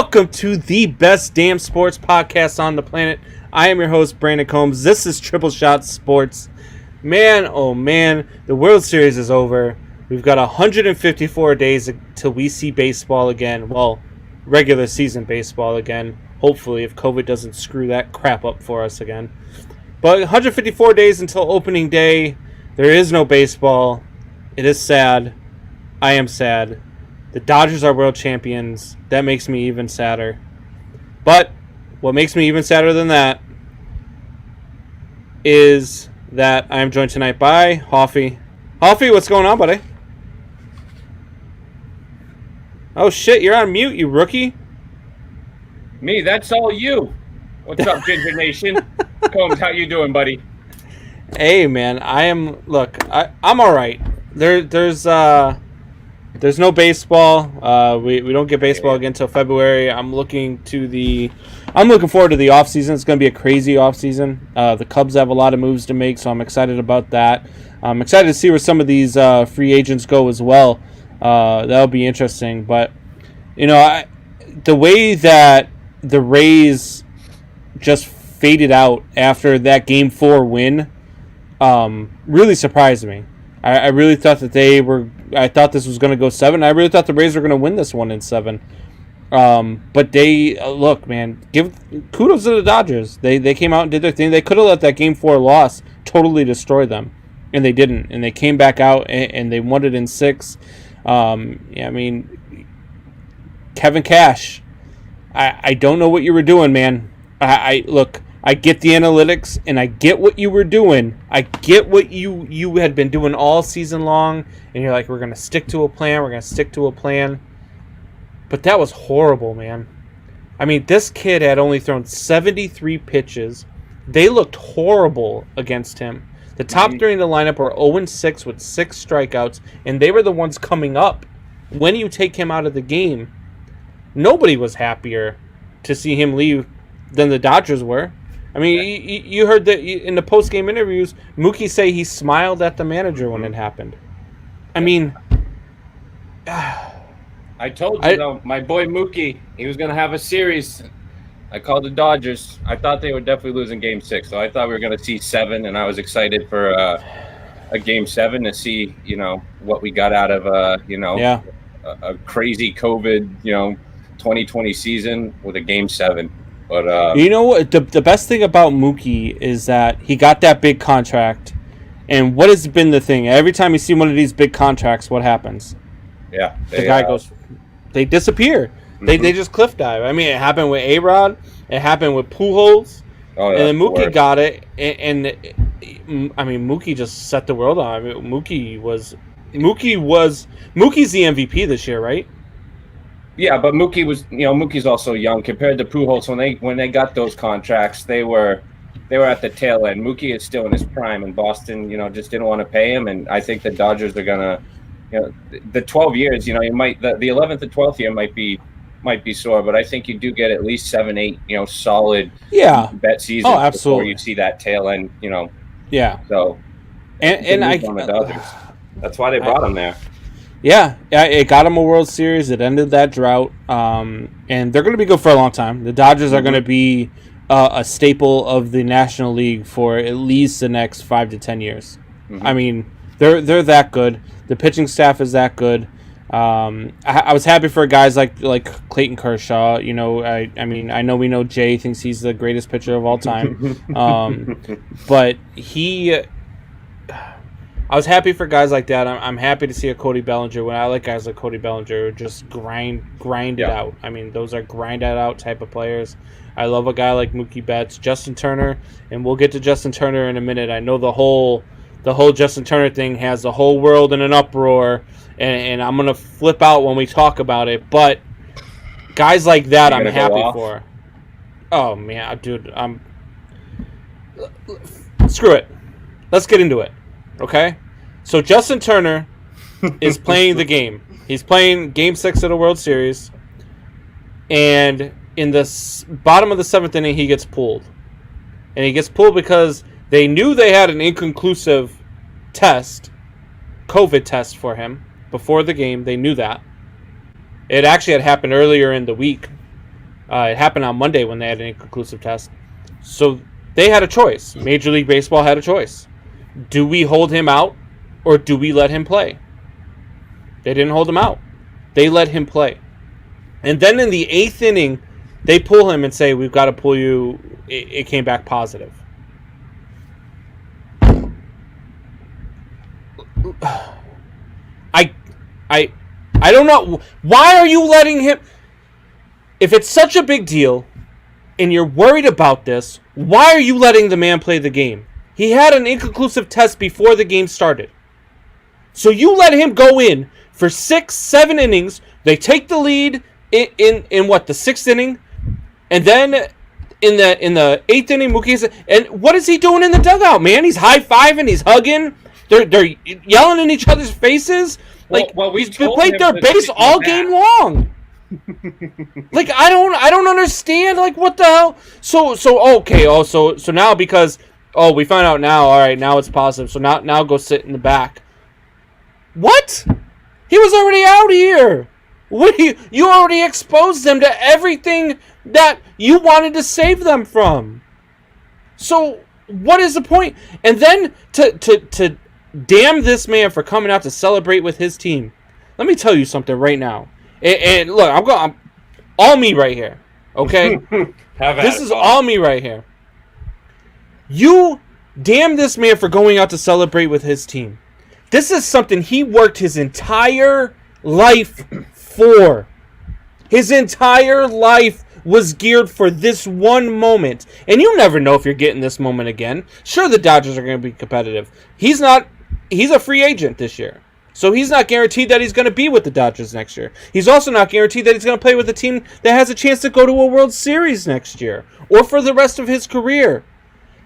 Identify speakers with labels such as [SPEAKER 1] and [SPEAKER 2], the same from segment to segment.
[SPEAKER 1] Welcome to the best damn sports podcast on the planet. I am your host, Brandon Combs. This is Triple Shot Sports. Man, oh man, the World Series is over. We've got 154 days till we see baseball again. Well, regular season baseball again. Hopefully, if COVID doesn't screw that crap up for us again. But 154 days until opening day. There is no baseball. It is sad. I am sad. The Dodgers are world champions. That makes me even sadder. But what makes me even sadder than that is that I am joined tonight by Hoffy. Hoffy, what's going on, buddy? Oh shit, you're on mute, you rookie.
[SPEAKER 2] Me, that's all you. What's up, Ginger Nation? Combs, how you doing, buddy?
[SPEAKER 1] Hey man, I'm all right. There's no baseball. We don't get baseball again until February. I'm looking forward to the off season. It's going to be a crazy off season. The Cubs have a lot of moves to make, so I'm excited about that. I'm excited to see where some of these free agents go as well. That'll be interesting. But the way that the Rays just faded out after that Game 4 win really surprised me. I really thought I thought this was going to go 7. I really thought the Rays were going to win this one in 7. But they look, man. Give kudos to the Dodgers. They came out and did their thing. They could have let that Game 4 loss totally destroy them, and they didn't. And they came back out and they won it in 6. Kevin Cash. I don't know what you were doing, man. I get the analytics, and I get what you were doing. I get what you had been doing all season long, and you're like, we're going to stick to a plan. But that was horrible, man. I mean, this kid had only thrown 73 pitches. They looked horrible against him. The top three in the lineup were 0-6 with 6 strikeouts, and they were the ones coming up when you take him out of the game. Nobody was happier to see him leave than the Dodgers were. I mean, you heard that in the post-game interviews, Mookie say he smiled at the manager when it happened. I mean,
[SPEAKER 2] I told you, though, my boy Mookie, he was going to have a series. I called the Dodgers. I thought they were definitely losing Game 6, so I thought we were going to see 7, and I was excited for a Game 7 to see, what we got out of, a crazy COVID, 2020 season with a Game 7. But
[SPEAKER 1] you know what? The best thing about Mookie is that he got that big contract, and what has been the thing? Every time you see one of these big contracts, what happens?
[SPEAKER 2] Yeah,
[SPEAKER 1] the guy goes, they disappear. Mm-hmm. They just cliff dive. I mean, it happened with A-Rod. It happened with Pujols. Oh, yeah, and then Mookie got it, and I mean, Mookie just set the world on. I mean, Mookie's the MVP this year, right?
[SPEAKER 2] Yeah, but Mookie's also young compared to Pujols. When they got those contracts, they were at the tail end. Mookie is still in his prime, and Boston, just didn't want to pay him. And I think the Dodgers are gonna, the 12 years, you might the 11th and 12th year might be sore, but I think you do get at least 7, 8, solid bet seasons before you see that tail end,
[SPEAKER 1] Yeah.
[SPEAKER 2] So
[SPEAKER 1] and
[SPEAKER 2] on the Dodgers. That's why they brought him there.
[SPEAKER 1] Yeah, it got them a World Series. It ended that drought, and they're going to be good for a long time. The Dodgers are going to be a staple of the National League for at least the next 5 to 10 years. Mm-hmm. I mean, they're that good. The pitching staff is that good. I was happy for guys like Clayton Kershaw. I mean, I know we know Jay thinks he's the greatest pitcher of all time, but I was happy for guys like that. I'm happy to see a Cody Bellinger. When I like guys like Cody Bellinger, just grind it out. I mean, those are grind it out type of players. I love a guy like Mookie Betts, Justin Turner, and we'll get to Justin Turner in a minute. I know the whole Justin Turner thing has the whole world in an uproar, and I'm gonna flip out when we talk about it. But guys like that, I'm happy for. Oh man, dude, screw it. Let's get into it. Okay, so Justin Turner is playing the game. He's playing Game 6 of the World Series, and in the bottom of the 7th inning, he gets pulled. And he gets pulled because they knew they had an inconclusive COVID test for him before the game. They knew that. It actually had happened earlier in the week, It happened on Monday when they had an inconclusive test. So they had a choice. Major League Baseball had a choice. Do we hold him out or do we let him play? They didn't hold him out. They let him play. And then in the 8th inning, they pull him and say, we've got to pull you. It came back positive. I don't know. Why are you letting him? If it's such a big deal and you're worried about this, why are you letting the man play the game? He had an inconclusive test before the game started. So you let him go in for 6-7 innings. They take the lead in what, the 6th inning? And then in the 8th inning, Mookie's, and what is he doing in the dugout, man? He's high-fiving, he's hugging. They're yelling in each other's faces. Like, he's played their base all game long. Like, I don't understand. Like, what the hell? So now because we find out now. All right, now it's positive. So now go sit in the back. What? He was already out here. What you already exposed them to everything that you wanted to save them from. So what is the point? And then to damn this man for coming out to celebrate with his team. Let me tell you something right now. And look, I'm all me right here. Okay? This is all me right here. You damn this man for going out to celebrate with his team. This is something he worked his entire life for. His entire life was geared for this one moment. And you never know if you're getting this moment again. Sure, the Dodgers are going to be competitive. He's a free agent this year. So he's not guaranteed that he's going to be with the Dodgers next year. He's also not guaranteed that he's going to play with a team that has a chance to go to a World Series next year. Or for the rest of his career.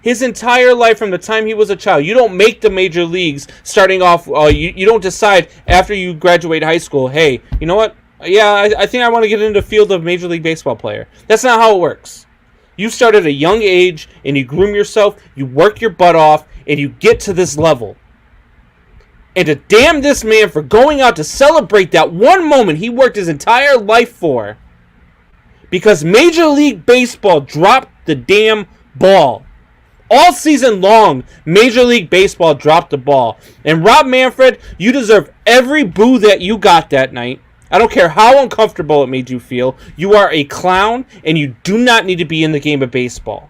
[SPEAKER 1] His entire life from the time he was a child. You don't make the major leagues starting off. You don't decide after you graduate high school, hey, you know what? Yeah, I think I want to get into the field of Major League Baseball player. That's not how it works. You start at a young age, and you groom yourself, you work your butt off, and you get to this level. And to damn this man for going out to celebrate that one moment he worked his entire life for. Because Major League Baseball dropped the damn ball. All season long, Major League Baseball dropped the ball. And Rob Manfred, you deserve every boo that you got that night. I don't care how uncomfortable it made you feel. You are a clown, and you do not need to be in the game of baseball.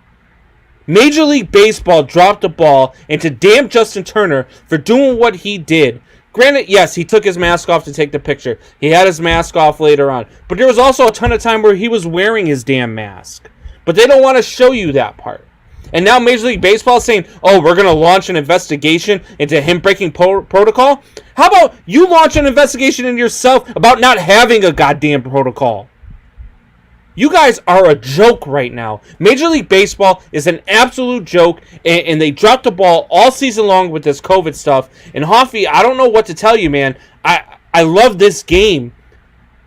[SPEAKER 1] Major League Baseball dropped the ball, and to damn Justin Turner for doing what he did. Granted, yes, he took his mask off to take the picture. He had his mask off later on. But there was also a ton of time where he was wearing his damn mask. But they don't want to show you that part. And now Major League Baseball is saying, oh, we're going to launch an investigation into him breaking protocol? How about you launch an investigation into yourself about not having a goddamn protocol? You guys are a joke right now. Major League Baseball is an absolute joke, and they dropped the ball all season long with this COVID stuff. And Hoffy, I don't know what to tell you, man. I love this game,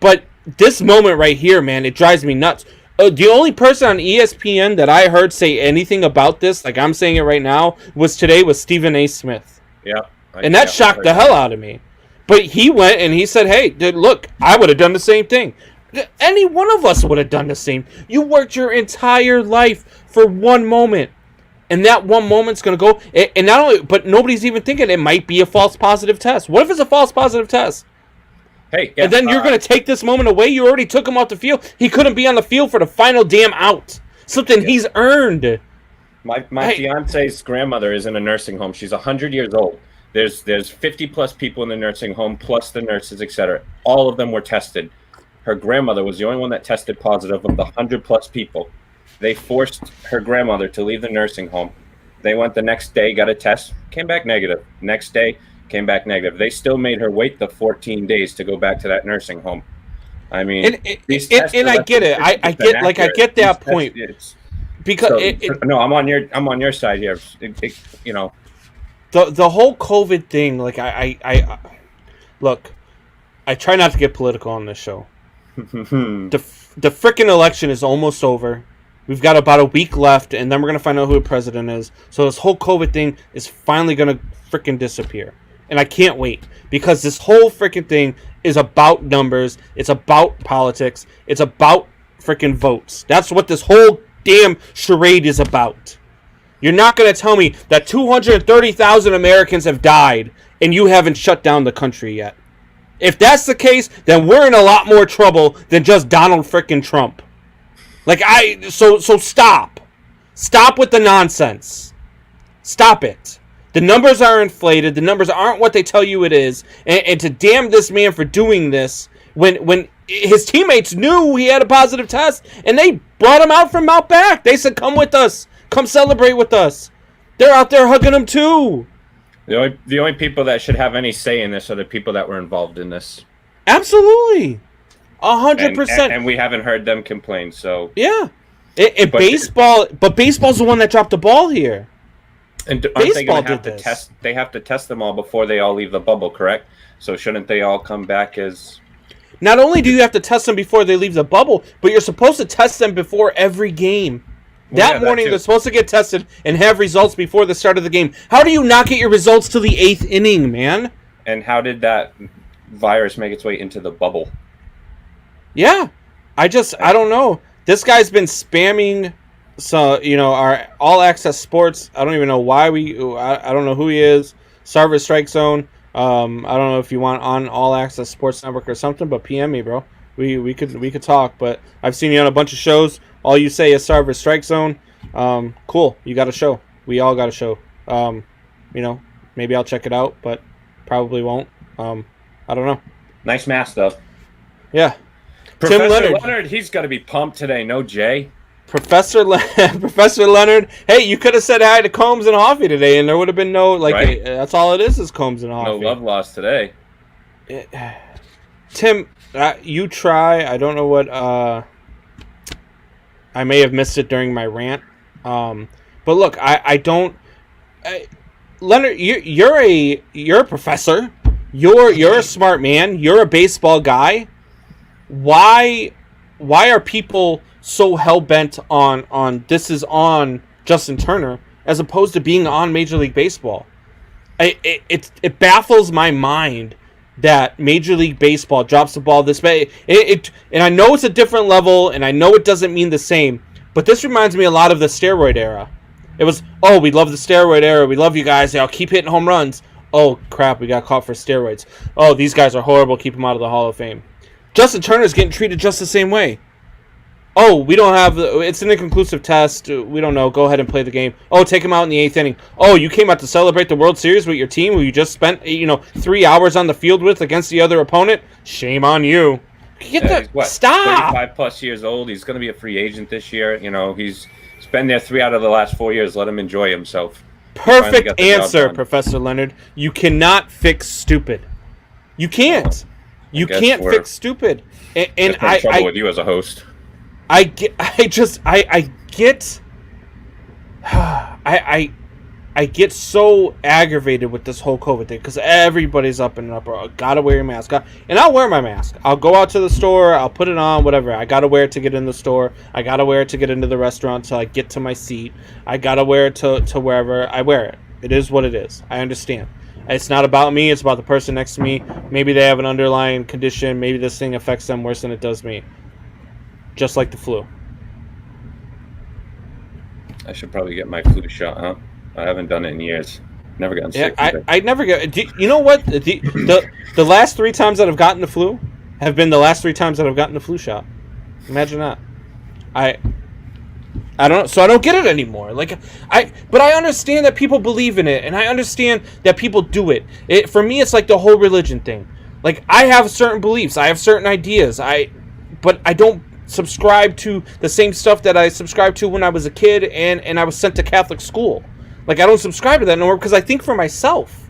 [SPEAKER 1] but this moment right here, man, it drives me nuts. The only person on ESPN that I heard say anything about this, like I'm saying it right now, was Stephen A. Smith.
[SPEAKER 2] Yeah.
[SPEAKER 1] And that shocked the hell out of me. But he went and he said, hey, dude, look, I would have done the same thing. Any one of us would have done the same. You worked your entire life for one moment. And that one moment's going to go. And not only, but nobody's even thinking it might be a false positive test. What if it's a false positive test?
[SPEAKER 2] Hey, yeah,
[SPEAKER 1] and then you're going to take this moment away? You already took him off the field. He couldn't be on the field for the final damn out. Something he's earned.
[SPEAKER 2] My fiance's grandmother is in a nursing home. She's 100 years old. There's 50 plus people in the nursing home, plus the nurses, etc. All of them were tested. Her grandmother was the only one that tested positive of the 100 plus people. They forced her grandmother to leave the nursing home. They went the next day, got a test, came back negative. Next day, came back negative. They still made her wait the 14 days to go back to that nursing home. I mean,
[SPEAKER 1] and I get it. I get that point. Because
[SPEAKER 2] no, I'm on your side here.
[SPEAKER 1] The whole COVID thing, like I look, I try not to get political on this show. The frickin' election is almost over. We've got about a week left, and then we're gonna find out who the president is. So this whole COVID thing is finally gonna frickin' disappear, and I can't wait because this whole frickin' thing is about numbers. It's about politics. It's about freaking votes. That's what this whole damn charade is about. You're not going to tell me that 230,000 Americans have died and you haven't shut down the country yet. If that's the case, then we're in a lot more trouble than just Donald frickin' Trump. So stop. Stop with the nonsense. Stop it. The numbers are inflated. The numbers aren't what they tell you it is. And to damn this man for doing this when his teammates knew he had a positive test and they brought him out from out back. They said, come with us. Come celebrate with us. They're out there hugging him too.
[SPEAKER 2] The only people that should have any say in this are the people that were involved in this.
[SPEAKER 1] Absolutely. 100%.
[SPEAKER 2] And we haven't heard them complain, so...
[SPEAKER 1] Yeah. But baseball's the one that dropped the ball here.
[SPEAKER 2] And aren't they going to have to test? They have to test them all before they all leave the bubble, correct? So shouldn't they all come back as...
[SPEAKER 1] Not only do you have to test them before they leave the bubble, but you're supposed to test them before every game. That morning, they're supposed to get tested and have results before the start of the game. How do you not get your results to the 8th inning, man?
[SPEAKER 2] And how did that virus make its way into the bubble?
[SPEAKER 1] Yeah. I don't know. This guy's been spamming our All Access Sports. I don't even know why I don't know who he is. Sarver Strike Zone. I don't know if you want on All Access Sports Network or something, but PM me, bro. We could talk, but I've seen you on a bunch of shows. All you say is Sarver Strike Zone. Cool. You got a show. We all got a show. Maybe I'll check it out, but probably won't. I don't know.
[SPEAKER 2] Nice mask, though.
[SPEAKER 1] Yeah.
[SPEAKER 2] Professor Leonard, he's got to be pumped today. No Jay.
[SPEAKER 1] Professor Leonard. Hey, you could have said hi to Combs and Hoffey today, and there would have been no right? That's all it is Combs and Hoffey.
[SPEAKER 2] No love lost today.
[SPEAKER 1] Tim, you try. I don't know what. I may have missed it during my rant. But look, I don't. Leonard, you're a professor. You're a smart man. You're a baseball guy. Why are people so hell bent on this is on Justin Turner as opposed to being on Major League Baseball? It baffles my mind that Major League Baseball drops the ball this way. And I know it's a different level, and I know it doesn't mean the same, but this reminds me a lot of the steroid era. It was, oh, we love the steroid era. We love you guys. I'll keep hitting home runs. Oh, crap, we got caught for steroids. Oh, these guys are horrible. Keep them out of the Hall of Fame. Justin Turner's getting treated just the same way. Oh, we don't have... It's an inconclusive test. We don't know. Go ahead and play the game. Oh, take him out in the 8th inning. Oh, you came out to celebrate the World Series with your team who you just spent, 3 hours on the field with against the other opponent? Shame on you. Stop!
[SPEAKER 2] 35-plus years old. He's going to be a free agent this year. He's been there 3 out of the last 4 years. Let him enjoy himself.
[SPEAKER 1] Perfect answer, Professor Leonard. You cannot fix stupid. You can't. You can't fix stupid. And
[SPEAKER 2] I'm in trouble with you as a host.
[SPEAKER 1] I get so aggravated with this whole COVID thing because everybody's up and up. Gotta wear your mask. And I'll wear my mask. I'll go out to the store. I'll put it on, whatever. I gotta wear it to get in the store. I gotta wear it to get into the restaurant till I get to my seat. I gotta wear it to wherever I wear it. It is what it is. I understand. It's not about me. It's about the person next to me. Maybe they have an underlying condition. Maybe this thing affects them worse than it does me. Just like the flu.
[SPEAKER 2] I should probably get my flu shot, huh? I haven't done it in years. Never gotten sick.
[SPEAKER 1] I never get. You know what? The last 3 times that I've gotten the flu have been the last 3 times that I've gotten the flu shot. Imagine that. I don't know. So I don't get it anymore. But I understand that people believe in it, and I understand that people do it. For me, it's like the whole religion thing. Like, I have certain beliefs. I have certain ideas. But I don't subscribe to the same stuff that I subscribed to when I was a kid and I was sent to Catholic school. Like, I don't subscribe to that anymore because I think for myself.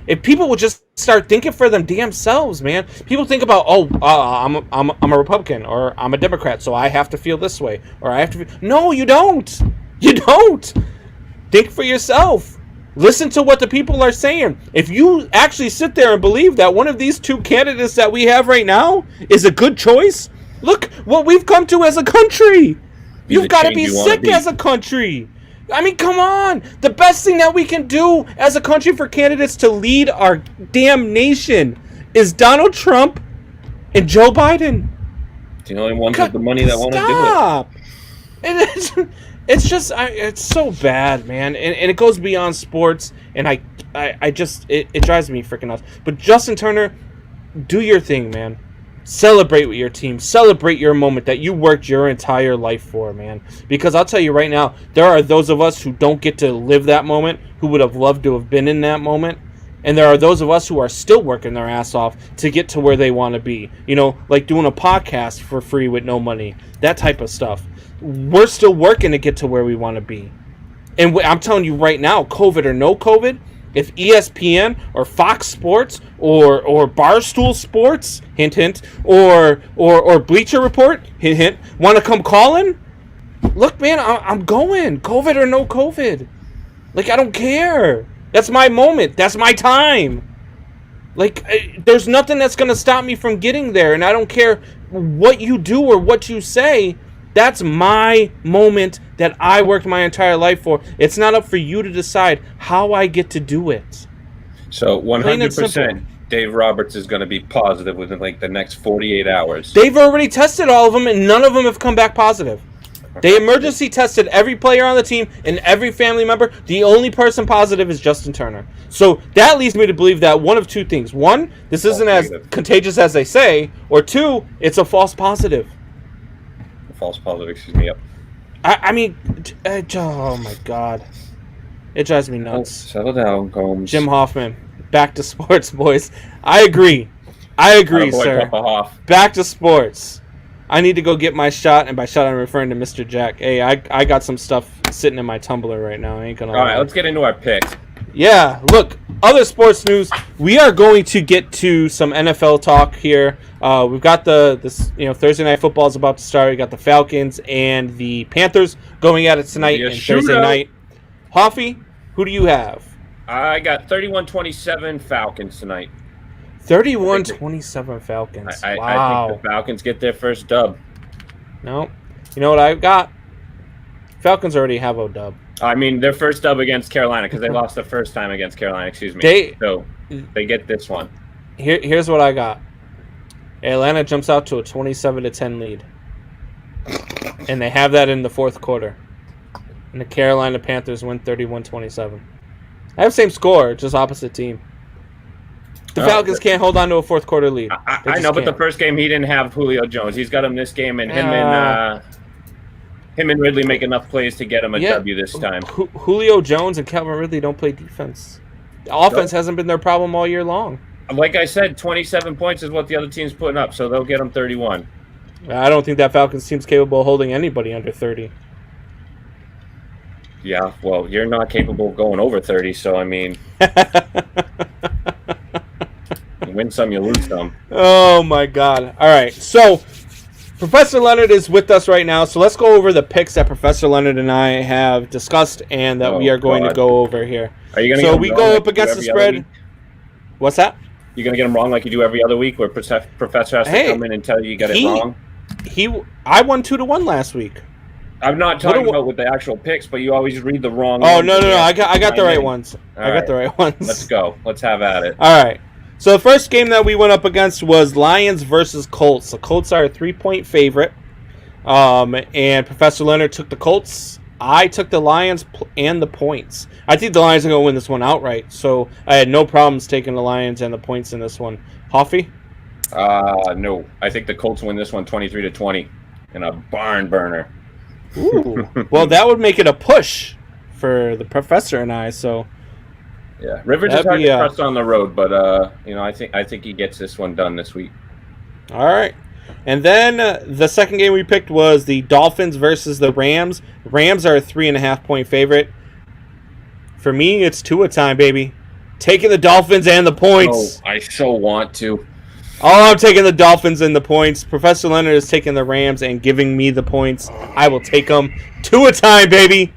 [SPEAKER 1] If people would just start thinking for them damn selves, man. People think about, I'm a Republican or I'm a Democrat, so I have to feel this way or I have to. No, you don't. You don't. Think for yourself. Listen to what the people are saying. If you actually sit there and believe that one of these 2 candidates that we have right now is a good choice, look what we've come to as a country. You've got to be sick as a country. I mean, come on. The best thing that we can do as a country for candidates to lead our damn nation is Donald Trump and Joe Biden.
[SPEAKER 2] The only ones with the money that want to do it.
[SPEAKER 1] Stop! And it's so bad, man. And it goes beyond sports, and I just it drives me freaking nuts. But Justin Turner, do your thing, man. Celebrate with your team. Celebrate your moment that you worked your entire life for, man. Because I'll tell you right now, there are those of us who don't get to live that moment, who would have loved to have been in that moment. And there are those of us who are still working their ass off to get to where they want to be. You know, like doing a podcast for free with no money. That type of stuff. We're still working to get to where we want to be. And I'm telling you right now, COVID or no COVID, if ESPN or Fox Sports or Barstool Sports, hint hint, or Bleacher Report, hint hint, want to come calling, look, man, I'm going. COVID or no COVID, like I don't care. That's my moment. That's my time. Like there's nothing that's gonna stop me from getting there, and I don't care what you do or what you say. That's my moment that I worked my entire life for. It's not up for you to decide how I get to do it.
[SPEAKER 2] So 100% Dave Roberts is going to be positive within like the next 48 hours.
[SPEAKER 1] They've already tested all of them, and none of them have come back positive. They emergency tested every player on the team and every family member. The only person positive is Justin Turner. So that leads me to believe that one of two things. One, this isn't as contagious as they say, or two, it's a false positive.
[SPEAKER 2] False positive, excuse me. Yep.
[SPEAKER 1] I mean, oh my God, it drives me nuts.
[SPEAKER 2] Settle down, Combs.
[SPEAKER 1] Jim Hoffman, back to sports, boys. I agree, sir. Back to sports. I need to go get my shot, and by shot I'm referring to Mr. Jack. Hey, I got some stuff sitting in my tumbler right now. I ain't gonna.
[SPEAKER 2] All right, let's get into our picks.
[SPEAKER 1] Yeah, look, other sports news. We are going to get to some NFL talk here. We've got this Thursday Night Football is about to start. We got the Falcons and the Panthers going at it tonight and Thursday night. Hoffy, who do you have?
[SPEAKER 2] I got 31-27 Falcons tonight.
[SPEAKER 1] 31-27 Falcons.
[SPEAKER 2] Wow. I think the Falcons get their first dub.
[SPEAKER 1] No. You know what I've got? Falcons already have a dub.
[SPEAKER 2] I mean, their first dub against Carolina because they lost the first time against Carolina, excuse me. So they get this one.
[SPEAKER 1] Here's what I got. Atlanta jumps out to a 27-10 lead. And they have that in the fourth quarter. And the Carolina Panthers win 31-27. I have the same score, just opposite team. The Falcons can't hold on to a fourth quarter lead.
[SPEAKER 2] I know, but the first game he didn't have Julio Jones. He's got him this game, and him and Ridley make enough plays to get him a W this time.
[SPEAKER 1] Julio Jones and Calvin Ridley don't play defense. The offense hasn't been their problem all year long.
[SPEAKER 2] Like I said, 27 points is what the other team's putting up, so they'll get them 31.
[SPEAKER 1] I don't think that Falcons team's capable of holding anybody under 30.
[SPEAKER 2] Yeah, well, you're not capable of going over 30, so I mean... you win some, you lose some.
[SPEAKER 1] Oh, my God. All right, so... Professor Leonard is with us right now, so let's go over the picks that Professor Leonard and I have discussed and that we are going to go over here.
[SPEAKER 2] Are you going
[SPEAKER 1] to? So we go up against the spread. What's that?
[SPEAKER 2] You're going to get them wrong like you do every other week, where Professor has to come in and tell you got it wrong.
[SPEAKER 1] I won 2-1 last week.
[SPEAKER 2] I'm not talking about with the actual picks, but you always read the wrong.
[SPEAKER 1] Oh no! I got the right ones. I got the right ones.
[SPEAKER 2] Let's go. Let's have at it.
[SPEAKER 1] All right. So the first game that we went up against was Lions versus Colts. The Colts are a 3-point favorite. And Professor Leonard took the Colts. I took the Lions and the points. I think the Lions are going to win this one outright. So I had no problems taking the Lions and the points in this one. Hoffy?
[SPEAKER 2] No. I think the Colts win this one 23-20 in a barn burner.
[SPEAKER 1] Ooh. Well, that would make it a push for the Professor and I, so...
[SPEAKER 2] Yeah, Rivers is hard to trust on the road, but I think he gets this one done this week.
[SPEAKER 1] All right, and then the second game we picked was the Dolphins versus the Rams. Rams are a 3.5-point favorite. For me, it's Tua time, baby. Taking the Dolphins and the points.
[SPEAKER 2] Oh, I so want to.
[SPEAKER 1] Oh, I'm taking the Dolphins and the points. Professor Leonard is taking the Rams and giving me the points. I will take them. Tua time, baby.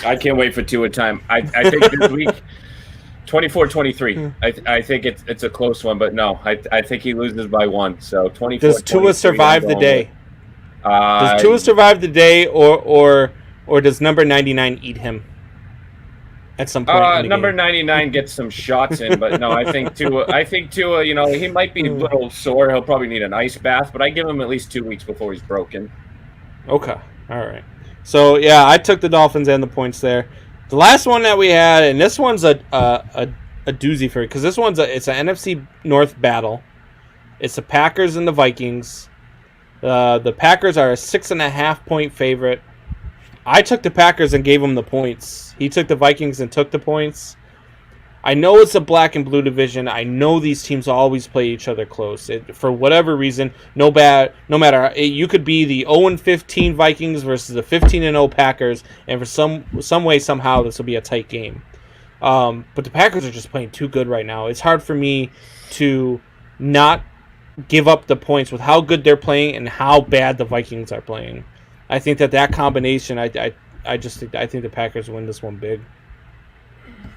[SPEAKER 2] I can't wait for Tua time. I think this week, 24-23. I think it's a close one, but no, I think he loses by one. So 24.
[SPEAKER 1] Does Tua survive the day? Does Tua survive the day, or does number 99 eat him? at some point in the
[SPEAKER 2] Number
[SPEAKER 1] game.
[SPEAKER 2] 99 gets some shots in, but no, I think Tua, you know, he might be a little sore. He'll probably need an ice bath, but I give him at least 2 weeks before he's broken.
[SPEAKER 1] Okay. All right. So, yeah, I took the Dolphins and the points there. The last one that we had, and this one's a doozy for you, because this one's it's an NFC North battle. It's the Packers and the Vikings. The Packers are a 6.5-point favorite. I took the Packers and gave them the points. He took the Vikings and took the points. I know it's a black and blue division. I know these teams always play each other close. For whatever reason, no matter, you could be the 0-15 Vikings versus the 15-0 Packers, and for some way, somehow, this will be a tight game. But the Packers are just playing too good right now. It's hard for me to not give up the points with how good they're playing and how bad the Vikings are playing. I think that combination, I think the Packers win this one big.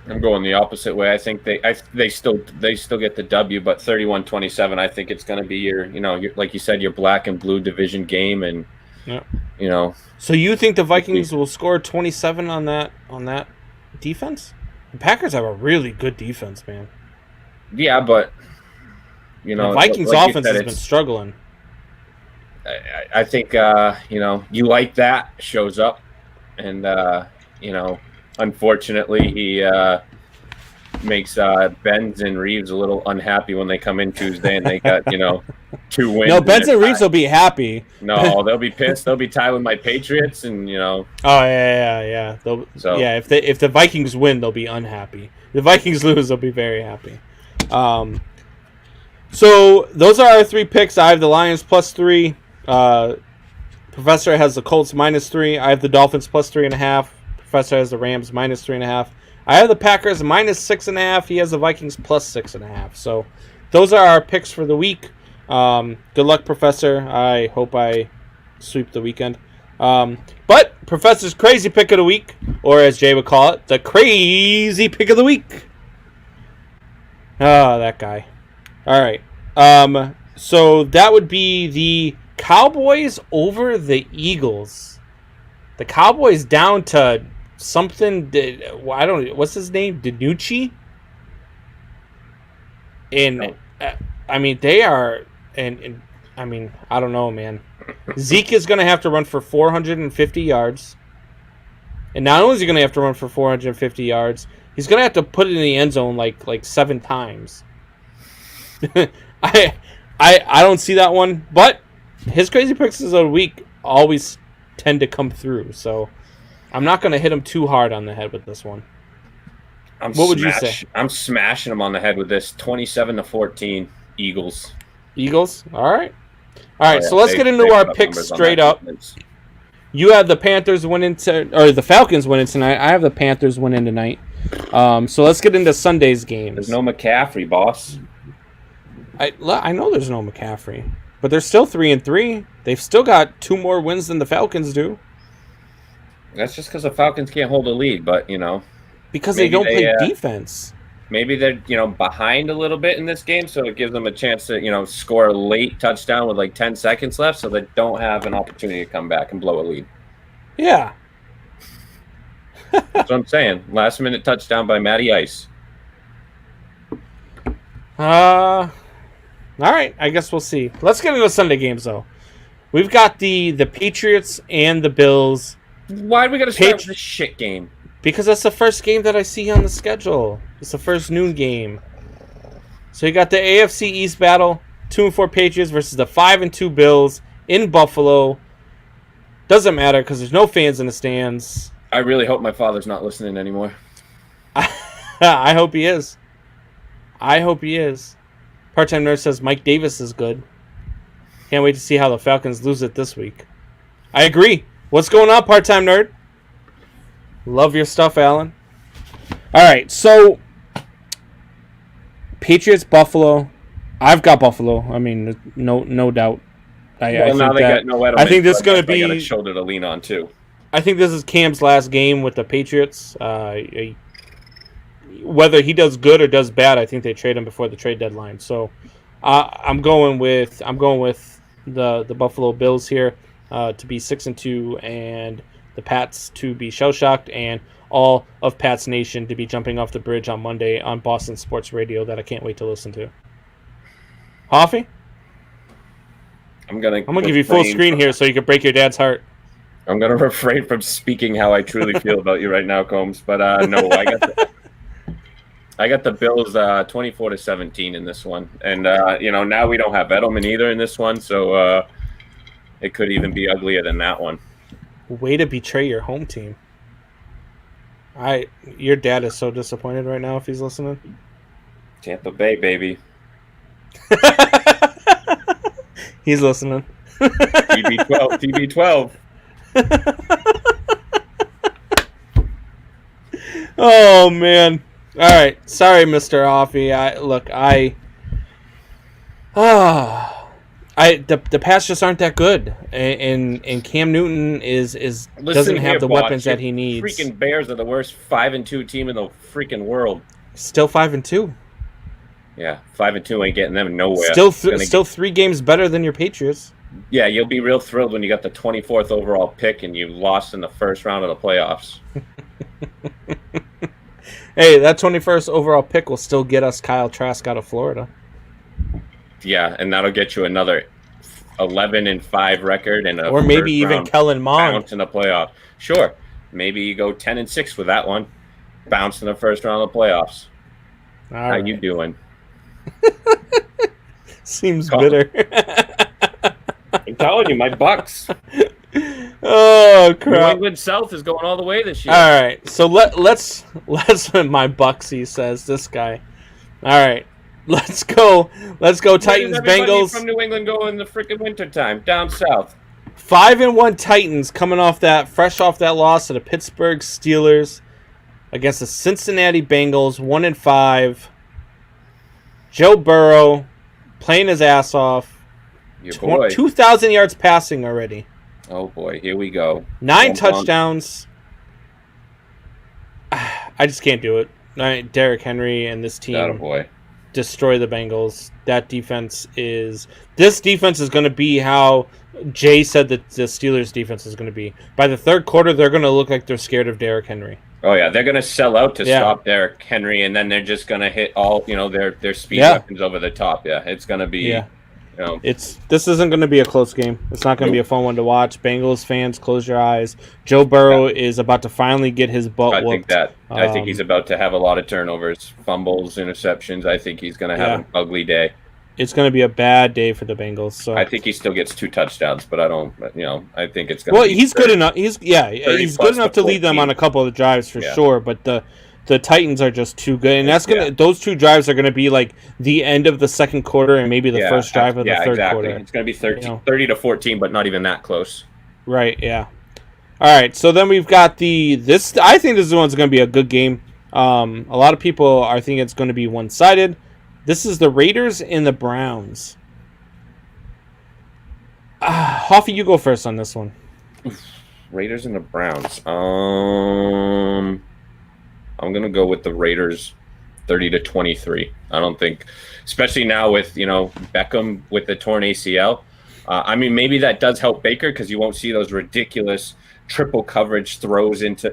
[SPEAKER 2] I'm going the opposite way. I think they still get the W, but 31-27. I think it's going to be your like you said, your black and blue division game, and you know.
[SPEAKER 1] So you think the Vikings will score 27 on that defense? The Packers have a really good defense, man.
[SPEAKER 2] Yeah, but you know,
[SPEAKER 1] the Vikings offense has been struggling.
[SPEAKER 2] I think you like that shows up, and unfortunately he makes Benz and Reeves a little unhappy when they come in Tuesday and they got 2 wins.
[SPEAKER 1] No, Benz and Reeves will be happy.
[SPEAKER 2] No, they'll be pissed. They'll be tied with my Patriots, and
[SPEAKER 1] Oh yeah. If the Vikings win, they'll be unhappy. If the Vikings lose, they'll be very happy. So those are our 3 picks. I have the Lions +3. Professor has the Colts -3. I have the Dolphins +3.5. Professor has the Rams -3.5. I have the Packers -6.5. He has the Vikings +6.5. So those are our picks for the week. Good luck, Professor. I hope I sweep the weekend. But Professor's crazy pick of the week, or as Jay would call it, the crazy pick of the week. Oh, that guy. All right. So that would be the Cowboys over the Eagles. The Cowboys down to something. I don't know. What's his name? DiNucci? And I mean, they are. And I mean, I don't know, man. Zeke is going to have to run for 450 yards. And not only is he going to have to run for 450 yards, he's going to have to put it in the end zone like 7 times. I don't see that one, but his crazy picks of the week always tend to come through, so I'm not going to hit him too hard on the head with this one. What would you say?
[SPEAKER 2] I'm smashing him on the head with this 27-14 Eagles.
[SPEAKER 1] Eagles? All right. So let's get into our picks straight up. You have the Panthers winning the Falcons winning tonight. I have the Panthers winning tonight. So let's get into Sunday's games.
[SPEAKER 2] There's no McCaffrey, boss.
[SPEAKER 1] I know there's no McCaffrey, but they're still 3-3. They've still got 2 more wins than the Falcons do.
[SPEAKER 2] That's just because the Falcons can't hold a lead, but
[SPEAKER 1] because they don't play defense.
[SPEAKER 2] Maybe they're behind a little bit in this game, so it gives them a chance to score a late touchdown with like 10 seconds left, so they don't have an opportunity to come back and blow a lead.
[SPEAKER 1] Yeah,
[SPEAKER 2] that's what I'm saying. Last minute touchdown by Matty Ice.
[SPEAKER 1] All right, I guess we'll see. Let's get into the Sunday games, though. We've got the Patriots and the Bills.
[SPEAKER 2] Why do we got to start with this shit game?
[SPEAKER 1] Because that's the first game that I see on the schedule. It's the first noon game. So you got the AFC East battle, 2-4 Patriots versus the 5-2 Bills in Buffalo. Doesn't matter because there's no fans in the stands.
[SPEAKER 2] I really hope my father's not listening anymore.
[SPEAKER 1] I hope he is. Part-time Nerd says Mike Davis is good. Can't wait to see how the Falcons lose it this week. I agree. What's going on, Part-time Nerd? Love your stuff, Alan. All right, so Patriots, Buffalo. I've got Buffalo. I mean, no doubt.
[SPEAKER 2] I think
[SPEAKER 1] this is going to be
[SPEAKER 2] a shoulder to lean on too.
[SPEAKER 1] I think this is Cam's last game with the Patriots. Whether he does good or does bad, I think they trade him before the trade deadline. So I'm going with the Buffalo Bills here to be 6-2, and the Pats to be shell-shocked and all of Pats Nation to be jumping off the bridge on Monday on Boston Sports Radio that I can't wait to listen to. Hoffy?
[SPEAKER 2] I'm gonna
[SPEAKER 1] give you full screen here so you can break your dad's heart.
[SPEAKER 2] I'm gonna refrain from speaking how I truly feel about you right now, Combs. But no, I got the Bills 24-17 in this one, and now we don't have Edelman either in this one, so it could even be uglier than that one.
[SPEAKER 1] Way to betray your home team. Your dad is so disappointed right now if he's listening.
[SPEAKER 2] Tampa Bay, baby.
[SPEAKER 1] He's listening.
[SPEAKER 2] TB12.
[SPEAKER 1] Oh man. All right. Sorry, Mr. Hoffy. The Pats just aren't that good, and Cam Newton doesn't have the weapons that he needs.
[SPEAKER 2] Freaking Bears are the worst 5-2 team in the freaking world.
[SPEAKER 1] Still 5-2.
[SPEAKER 2] Yeah, 5-2 ain't getting them nowhere.
[SPEAKER 1] Still 3 games better than your Patriots.
[SPEAKER 2] Yeah, you'll be real thrilled when you got the 24th overall pick and you lost in the first round of the playoffs.
[SPEAKER 1] Hey, that 21st overall pick will still get us Kyle Trask out of Florida.
[SPEAKER 2] Yeah, and that'll get you another 11-5 record and
[SPEAKER 1] or maybe even Kellen Mond
[SPEAKER 2] bounce in the playoff. Sure, maybe you go 10-6 with that one, bounce in the first round of the playoffs. How you doing?
[SPEAKER 1] Seems bitter.
[SPEAKER 2] I'm telling you, my Bucks.
[SPEAKER 1] Oh crap!
[SPEAKER 2] New England South is going all the way this year.
[SPEAKER 1] All right, so let's my Bucks. He says this guy. All right, let's go. Titans Bengals
[SPEAKER 2] from New England go in the freaking wintertime down south.
[SPEAKER 1] 5-1 Titans coming fresh off that loss to the Pittsburgh Steelers against the Cincinnati Bengals. 1-5. Joe Burrow playing his ass off. 2,000 yards passing already.
[SPEAKER 2] Oh boy, here we go.
[SPEAKER 1] 9 touchdowns. I just can't do it. Derrick Henry and this team destroy the Bengals. This defense is going to be how Jay said that the Steelers defense is going to be. By the third quarter, they're going to look like they're scared of Derrick Henry.
[SPEAKER 2] Oh yeah, they're going to sell out to stop Derrick Henry, and then they're just going to hit all their speed weapons over the top. Yeah, it's going to be. Yeah.
[SPEAKER 1] This isn't going to be a close game. It's not going to be a fun one to watch. Bengals fans, close your eyes. Joe Burrow is about to finally get his butt whooped.
[SPEAKER 2] I think he's about to have a lot of turnovers, fumbles, interceptions. I think he's going to have an ugly day.
[SPEAKER 1] It's going to be a bad day for the Bengals. So
[SPEAKER 2] I think he still gets 2 touchdowns, but I don't. I think it's going to.
[SPEAKER 1] Well, he's good enough. He's good enough to lead them on a couple of the drives for sure. But the Titans are just too good, and those 2 drives are gonna be like the end of the second quarter and maybe the first drive of the third quarter.
[SPEAKER 2] It's gonna be 30-14, but not even that close.
[SPEAKER 1] Right. Yeah. All right. So then we've got this. I think this one's gonna be a good game. A lot of people are thinking it's gonna be one-sided. This is the Raiders and the Browns. Hoffy, you go first on this one.
[SPEAKER 2] Raiders and the Browns. I'm going to go with the Raiders 30-23. I don't think, especially now with, Beckham with the torn ACL. Maybe that does help Baker because you won't see those ridiculous triple coverage throws into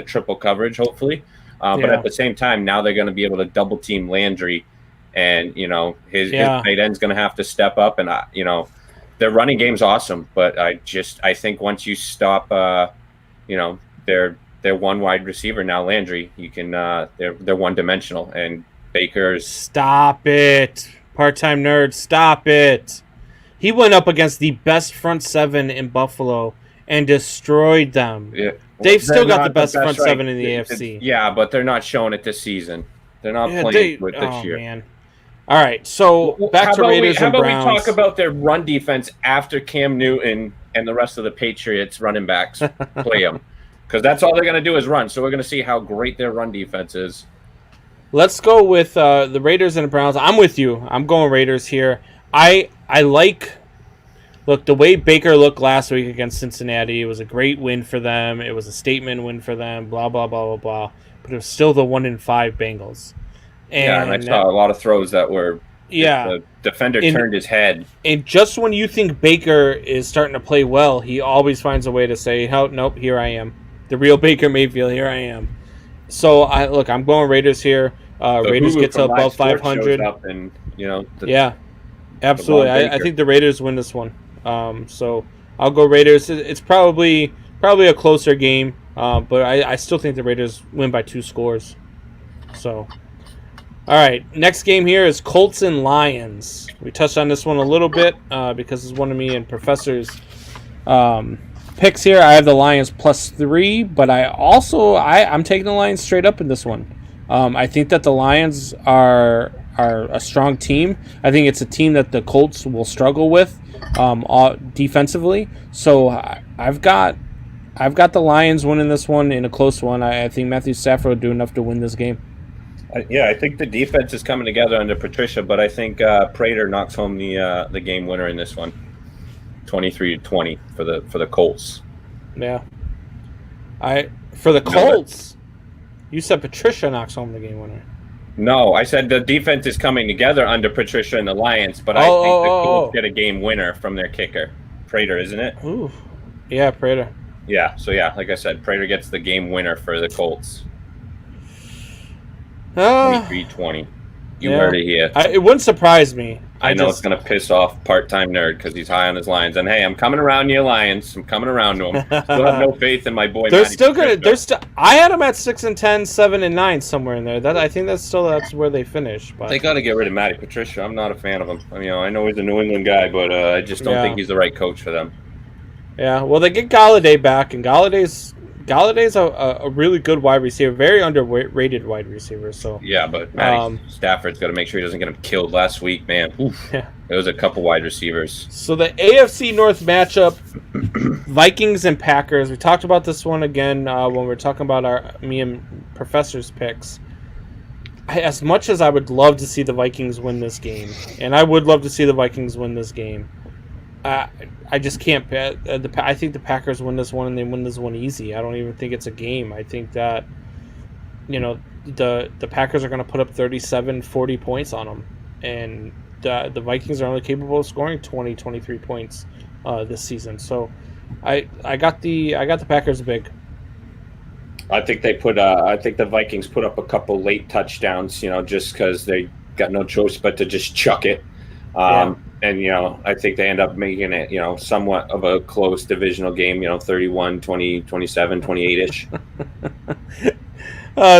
[SPEAKER 2] triple coverage, hopefully. But at the same time, now they're going to be able to double team Landry and, his tight end's going to have to step up. And, their running game's awesome. But I think once you stop, their one wide receiver now, Landry. You can they're one dimensional, and Baker's.
[SPEAKER 1] Stop it, part-time nerd! Stop it. He went up against the best front 7 in Buffalo and destroyed them. Yeah. They've still got the best front 7 in the AFC.
[SPEAKER 2] Yeah, but they're not showing it this season. They're not playing with this year.
[SPEAKER 1] Man. All right, so back to Raiders and Browns.
[SPEAKER 2] How about we talk about their run defense after Cam Newton and the rest of the Patriots running backs play them? Because that's all they're going to do is run. So we're going to see how great their run defense is.
[SPEAKER 1] Let's go with the Raiders and the Browns. I'm with you. I'm going Raiders here. I like the way Baker looked last week against Cincinnati. It was a great win for them. It was a statement win for them. Blah, blah, blah, blah, blah. But it was still the 1-5 Bengals.
[SPEAKER 2] And I saw a lot of throws that were
[SPEAKER 1] Yeah.
[SPEAKER 2] The defender
[SPEAKER 1] And-
[SPEAKER 2] turned his head.
[SPEAKER 1] And just when you think Baker is starting to play well, he always finds a way to say, "Oh, nope, here I am. The real Baker Mayfield, here I am." So, I'm going Raiders here.
[SPEAKER 2] So
[SPEAKER 1] Raiders
[SPEAKER 2] Hulu
[SPEAKER 1] get to
[SPEAKER 2] from Live
[SPEAKER 1] above
[SPEAKER 2] Sports
[SPEAKER 1] 500.
[SPEAKER 2] shows up and,
[SPEAKER 1] Yeah, absolutely.
[SPEAKER 2] Von
[SPEAKER 1] I
[SPEAKER 2] Baker.
[SPEAKER 1] think the Raiders win this one. So I'll go Raiders. It's probably a closer game, but I still think the Raiders win by 2 scores. So, all right, next game here is Colts and Lions. We touched on this one a little bit because it's one of me and Professor's picks here. I have the Lions +3, but I'm taking the Lions straight up in this one. I think that the Lions are a strong team. I think it's a team that the Colts will struggle with defensively. So I've got the Lions winning this one in a close one. I think Matthew Stafford will do enough to win this game.
[SPEAKER 2] I think the defense is coming together under Patricia, but I think Prater knocks home the game winner in this one, 23-20 for the Colts.
[SPEAKER 1] Yeah. For the Colts, you said Patricia knocks home the game winner.
[SPEAKER 2] No, I said the defense is coming together under Patricia and the Lions, but I think the Colts get a game winner from their kicker, Prater, isn't it?
[SPEAKER 1] Ooh, yeah, Prater.
[SPEAKER 2] Yeah, so like I said, Prater gets the game winner for the Colts. 23-20. You heard it here.
[SPEAKER 1] It wouldn't surprise me.
[SPEAKER 2] I know it's going to piss off part-time nerd because he's high on his Lions. And, hey, I'm coming around your Lions. I'm coming around to him. Still have no faith in my boy.
[SPEAKER 1] They're still good. I had them at 6-10, 7-9, somewhere in there. I think that's where they finish. But
[SPEAKER 2] they got to get rid of Matty Patricia. I'm not a fan of him. I know he's a New England guy, but I just don't think he's the right coach for them.
[SPEAKER 1] Yeah, well, they get Galladay back, and Galladay's a really good wide receiver, very underrated wide receiver. So
[SPEAKER 2] yeah, but Matty Stafford's got to make sure he doesn't get him killed last week, man. Oof. Yeah. It was a couple wide receivers.
[SPEAKER 1] So the AFC North matchup, Vikings and Packers. We talked about this one again when we were talking about me and Professor's picks. As much as I would love to see the Vikings win this game, and I would love to see the Vikings win this game, I just can't bet. I think the Packers win this one, and they win this one easy. I don't even think it's a game. I think that, the Packers are going to put up 37, 40 points on them. And the Vikings are only capable of scoring 20, 23 points this season. So I got the Packers big.
[SPEAKER 2] I think the Vikings put up a couple late touchdowns, just because they got no choice but to just chuck it. And, I think they end up making it, somewhat of a close divisional game, 31, 20, 27, 28-ish.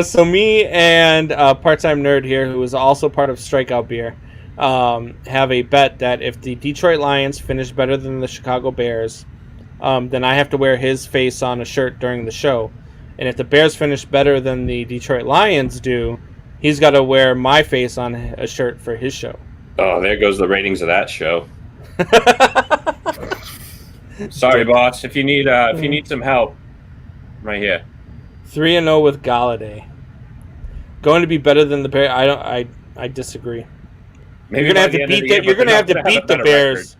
[SPEAKER 1] So me and part-time nerd here, who is also part of Strikeout Beer, have a bet that if the Detroit Lions finish better than the Chicago Bears, then I have to wear his face on a shirt during the show. And if the Bears finish better than the Detroit Lions do, he's got to wear my face on a shirt for his show.
[SPEAKER 2] Oh, there goes the ratings of that show. Sorry, boss. If you need some help, right here.
[SPEAKER 1] 3-0 with Galladay. Going to be better than the Bears. I disagree.
[SPEAKER 2] Maybe
[SPEAKER 1] you're gonna have to beat the. You're gonna have to beat the Bears.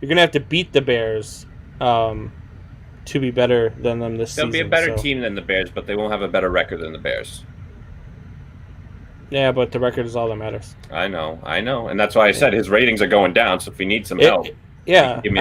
[SPEAKER 1] You're gonna have to beat the Bears to be better than them this season.
[SPEAKER 2] They'll be a better team than the Bears, but they won't have a better record than the Bears.
[SPEAKER 1] Yeah, but the record is all that matters.
[SPEAKER 2] I know, and that's why I said his ratings are going down. So if he needs some help,
[SPEAKER 1] yeah, and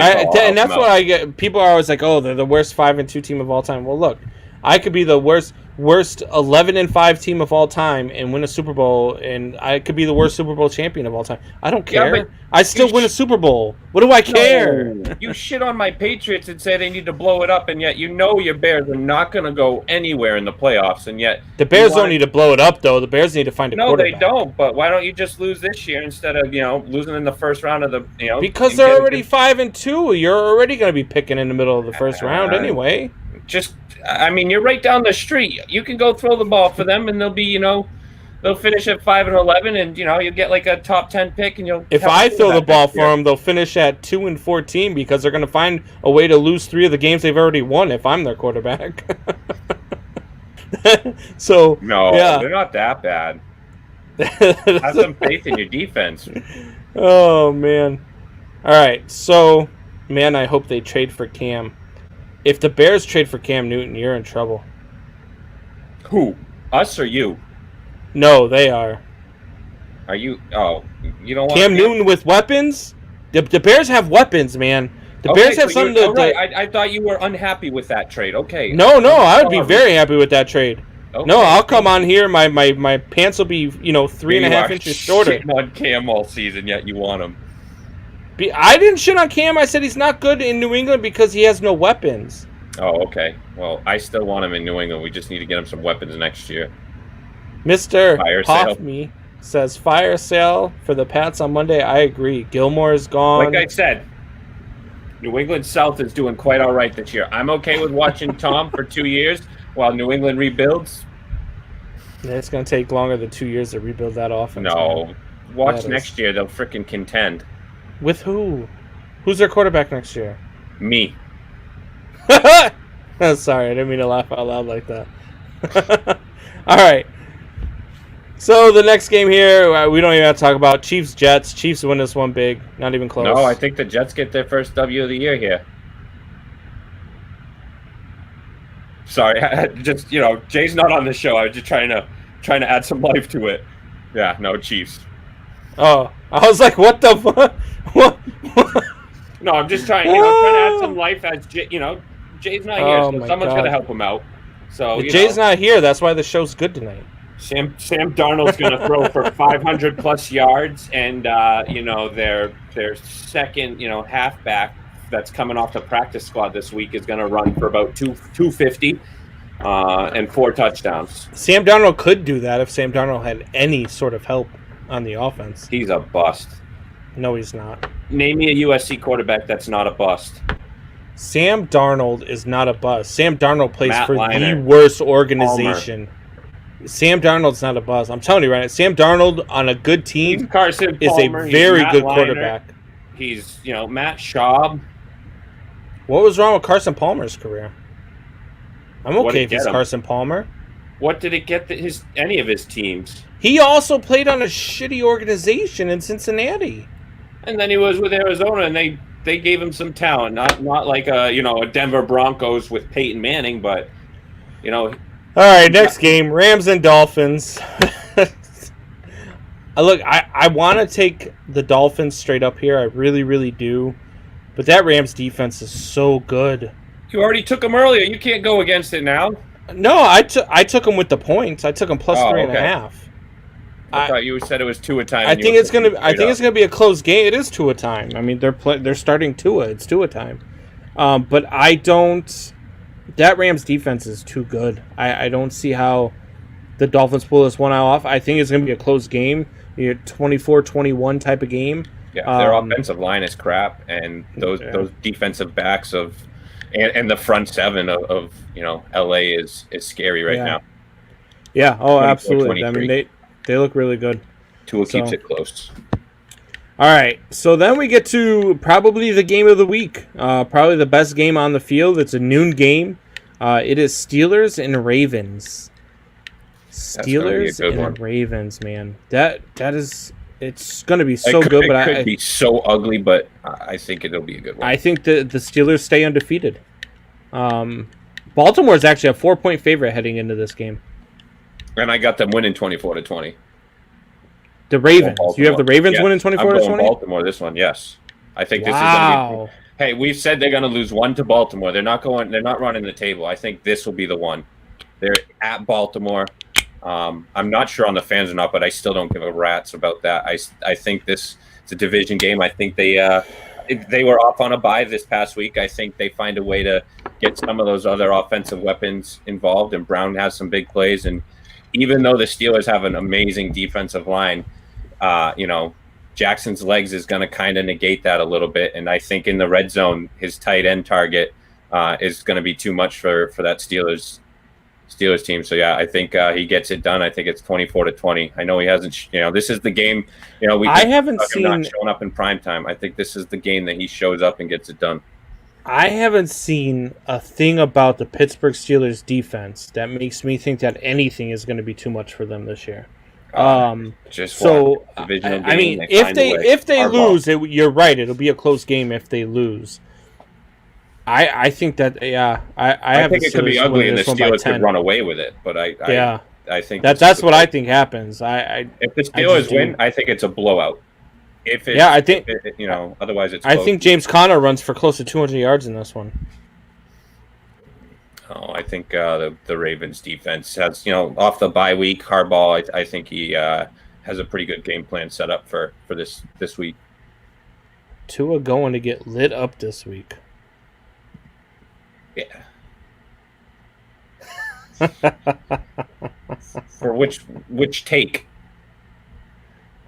[SPEAKER 1] that's what I get. People are always like, "Oh, they're the worst 5-2 team of all time." Well, look, I could be the worst 11-5 team of all time and win a Super Bowl, and I could be the worst Super Bowl champion of all time. I don't care. Yeah, I still win a Super Bowl. What do I care?
[SPEAKER 2] No. You shit on my Patriots and say they need to blow it up, and yet your Bears are not going to go anywhere in the playoffs, and yet
[SPEAKER 1] the Bears don't need to blow it up, though. The Bears need to find a quarterback.
[SPEAKER 2] No, they don't. But why don't you just lose this year instead of losing in the first round of the
[SPEAKER 1] Because they're already 5-2. You're already going to be picking in the middle of the first round anyway.
[SPEAKER 2] You're right down the street. You can go throw the ball for them, and they'll be, they'll finish at 5-11, and you'll get like a top 10 pick, and you'll.
[SPEAKER 1] If I throw the ball for them, they'll finish at 2-14 because they're going to find a way to lose 3 of the games they've already won if I'm their quarterback. So
[SPEAKER 2] they're not that bad. Have some faith in your defense.
[SPEAKER 1] Oh man! All right, so man, I hope they trade for Cam. If the Bears trade for Cam Newton, you're in trouble.
[SPEAKER 2] Who? Us or you?
[SPEAKER 1] No, they are.
[SPEAKER 2] Are you? Oh, you don't want
[SPEAKER 1] Cam Newton with weapons? The Bears have weapons, man. The
[SPEAKER 2] Okay,
[SPEAKER 1] Bears have
[SPEAKER 2] so
[SPEAKER 1] something to.
[SPEAKER 2] right. I thought you were unhappy with that trade. Okay.
[SPEAKER 1] No, I would be very happy with that trade.
[SPEAKER 2] Okay.
[SPEAKER 1] No, I'll come on here. My pants will be 3.5 inches shorter.
[SPEAKER 2] Shitting on Cam all season, yet you want him.
[SPEAKER 1] I didn't shit on Cam. I said he's not good in New England because he has no weapons.
[SPEAKER 2] Oh, okay. Well, I still want him in New England. We just need to get him some weapons next year.
[SPEAKER 1] Mr.
[SPEAKER 2] Fire sale.
[SPEAKER 1] Hoffme says fire sale for the Pats on Monday. I agree. Gilmore is gone.
[SPEAKER 2] Like I said, New England South is doing quite all right this year. I'm okay with watching Tom for 2 years while New England rebuilds.
[SPEAKER 1] It's going to take longer than 2 years to rebuild that offense.
[SPEAKER 2] No. Watch next year. They'll freaking contend.
[SPEAKER 1] With who? Who's their quarterback next year?
[SPEAKER 2] Me.
[SPEAKER 1] Sorry, I didn't mean to laugh out loud like that. All right. So the next game here, we don't even have to talk about Chiefs-Jets. Chiefs win this one big. Not even close.
[SPEAKER 2] No, I think the Jets get their first W of the year here. Sorry, just Jay's not on the show. I was just trying to add some life to it. Yeah, no, Chiefs.
[SPEAKER 1] Oh, I was like, what the fuck? What?
[SPEAKER 2] No, I'm just trying to add some life as Jay's not here, so someone's got to help him out. So
[SPEAKER 1] Jay's not here. That's why the show's good tonight.
[SPEAKER 2] Sam Darnold's going to throw for 500 plus yards, and their second halfback that's coming off the practice squad this week is going to run for about 250 and 4 touchdowns.
[SPEAKER 1] Sam Darnold could do that if Sam Darnold had any sort of help on the offense.
[SPEAKER 2] He's a bust.
[SPEAKER 1] No, he's not.
[SPEAKER 2] Name me a USC quarterback that's not a bust.
[SPEAKER 1] Sam Darnold is not a bust. Sam Darnold plays
[SPEAKER 2] Matt
[SPEAKER 1] for
[SPEAKER 2] Leinart.
[SPEAKER 1] the worst organization. Palmer. Sam Darnold's not a bust. I'm telling you right now, Sam Darnold on a good team
[SPEAKER 2] He's Carson
[SPEAKER 1] is
[SPEAKER 2] Palmer.
[SPEAKER 1] a very good
[SPEAKER 2] Leinart.
[SPEAKER 1] quarterback.
[SPEAKER 2] He's Matt Schaub.
[SPEAKER 1] What was wrong with Carson Palmer's career? I'm
[SPEAKER 2] What
[SPEAKER 1] okay
[SPEAKER 2] did
[SPEAKER 1] if it's
[SPEAKER 2] get him?
[SPEAKER 1] Carson Palmer.
[SPEAKER 2] What did it get any of his teams?
[SPEAKER 1] He also played on a shitty organization in Cincinnati.
[SPEAKER 2] And then he was with Arizona, and they gave him some talent. Not like a Denver Broncos with Peyton Manning, but
[SPEAKER 1] All right, next game, Rams and Dolphins. Look, I want to take the Dolphins straight up here. I really, really do. But that Rams defense is so good.
[SPEAKER 2] You already took them earlier. You can't go against it now.
[SPEAKER 1] No, I took them with the points. I took them plus 3.5.
[SPEAKER 2] I thought you said it was 2 a time.
[SPEAKER 1] I think it's gonna be a close game. It is 2 a time. I mean, they're starting Tua. It's 2 a time. But I don't. That Rams defense is too good. I don't see how the Dolphins pull this one off. I think it's gonna be a close game. 24-21 type of game.
[SPEAKER 2] Yeah, their offensive line is crap, and those defensive backs and the front seven of LA is scary right now.
[SPEAKER 1] Yeah. Oh, absolutely. I mean, they look really good.
[SPEAKER 2] Tua keeps it close.
[SPEAKER 1] All right, so then we get to probably the game of the week. Probably the best game on the field. It's a noon game. It is Steelers and Ravens. Steelers and Ravens, man. That is. It's going to be so good, but
[SPEAKER 2] it could be so ugly, but I think it'll be a good one.
[SPEAKER 1] I think the Steelers stay undefeated. Baltimore is actually a 4-point favorite heading into this game.
[SPEAKER 2] And I got them winning 24-20.
[SPEAKER 1] The Ravens. You have the Ravens winning 24-20?
[SPEAKER 2] Baltimore this one, yes. I think this is going to be. Hey, we've said they're going to lose 1 to Baltimore. They're not running the table. I think this will be the one. They're at Baltimore. I'm not sure on the fans or not, but I still don't give a rat's about that. I think it's a division game. I think they were off on a bye this past week. I think they find a way to get some of those other offensive weapons involved, and Brown has some big plays. And even though the Steelers have an amazing defensive line, Jackson's legs is going to kind of negate that a little bit. And I think in the red zone, his tight end target is going to be too much for that Steelers team. So yeah, I think he gets it done. I think it's 24-20. I know he hasn't. This is the game. I haven't seen him not showing up in prime time. I think this is the game that he shows up and gets it done.
[SPEAKER 1] I haven't seen a thing about the Pittsburgh Steelers defense that makes me think that anything is going to be too much for them this year.
[SPEAKER 2] I mean,
[SPEAKER 1] if they lose, you're right. It'll be a close game if they lose. I think that I think
[SPEAKER 2] it could be ugly and the Steelers could run away with it, but I think
[SPEAKER 1] that's what I think happens. I
[SPEAKER 2] if the
[SPEAKER 1] I
[SPEAKER 2] Steelers
[SPEAKER 1] just do.
[SPEAKER 2] win, I think it's a blowout. If it's,
[SPEAKER 1] Yeah, I think-
[SPEAKER 2] if it, otherwise it's.
[SPEAKER 1] I
[SPEAKER 2] close.
[SPEAKER 1] think James Conner runs for close to 200 yards in this one.
[SPEAKER 2] Oh, I think the Ravens defense has, off the bye week, Harbaugh. I think he has a pretty good game plan set up for this week.
[SPEAKER 1] Tua going to get lit up this week.
[SPEAKER 2] Yeah. For which take?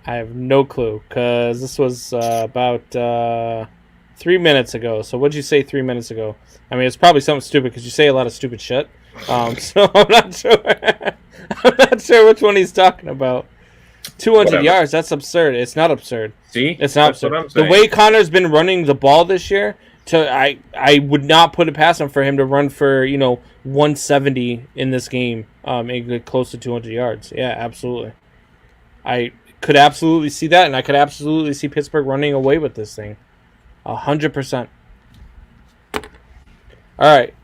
[SPEAKER 1] I have no clue because this was about 3 minutes ago. So what'd you say 3 minutes ago? I mean, it's probably something stupid because you say a lot of stupid shit. So I'm not sure. I'm not sure which one he's talking about. 200
[SPEAKER 2] Whatever.
[SPEAKER 1] yards. That's absurd. It's not absurd.
[SPEAKER 2] See,
[SPEAKER 1] It's not
[SPEAKER 2] That's what
[SPEAKER 1] absurd.
[SPEAKER 2] I'm
[SPEAKER 1] The
[SPEAKER 2] saying.
[SPEAKER 1] way Connor's been running the ball this year, I would not put it past him for him to run for 170 in this game, and get close to 200 yards. Yeah, absolutely. I could absolutely see that, and I could absolutely see Pittsburgh running away with this thing, 100%. All right.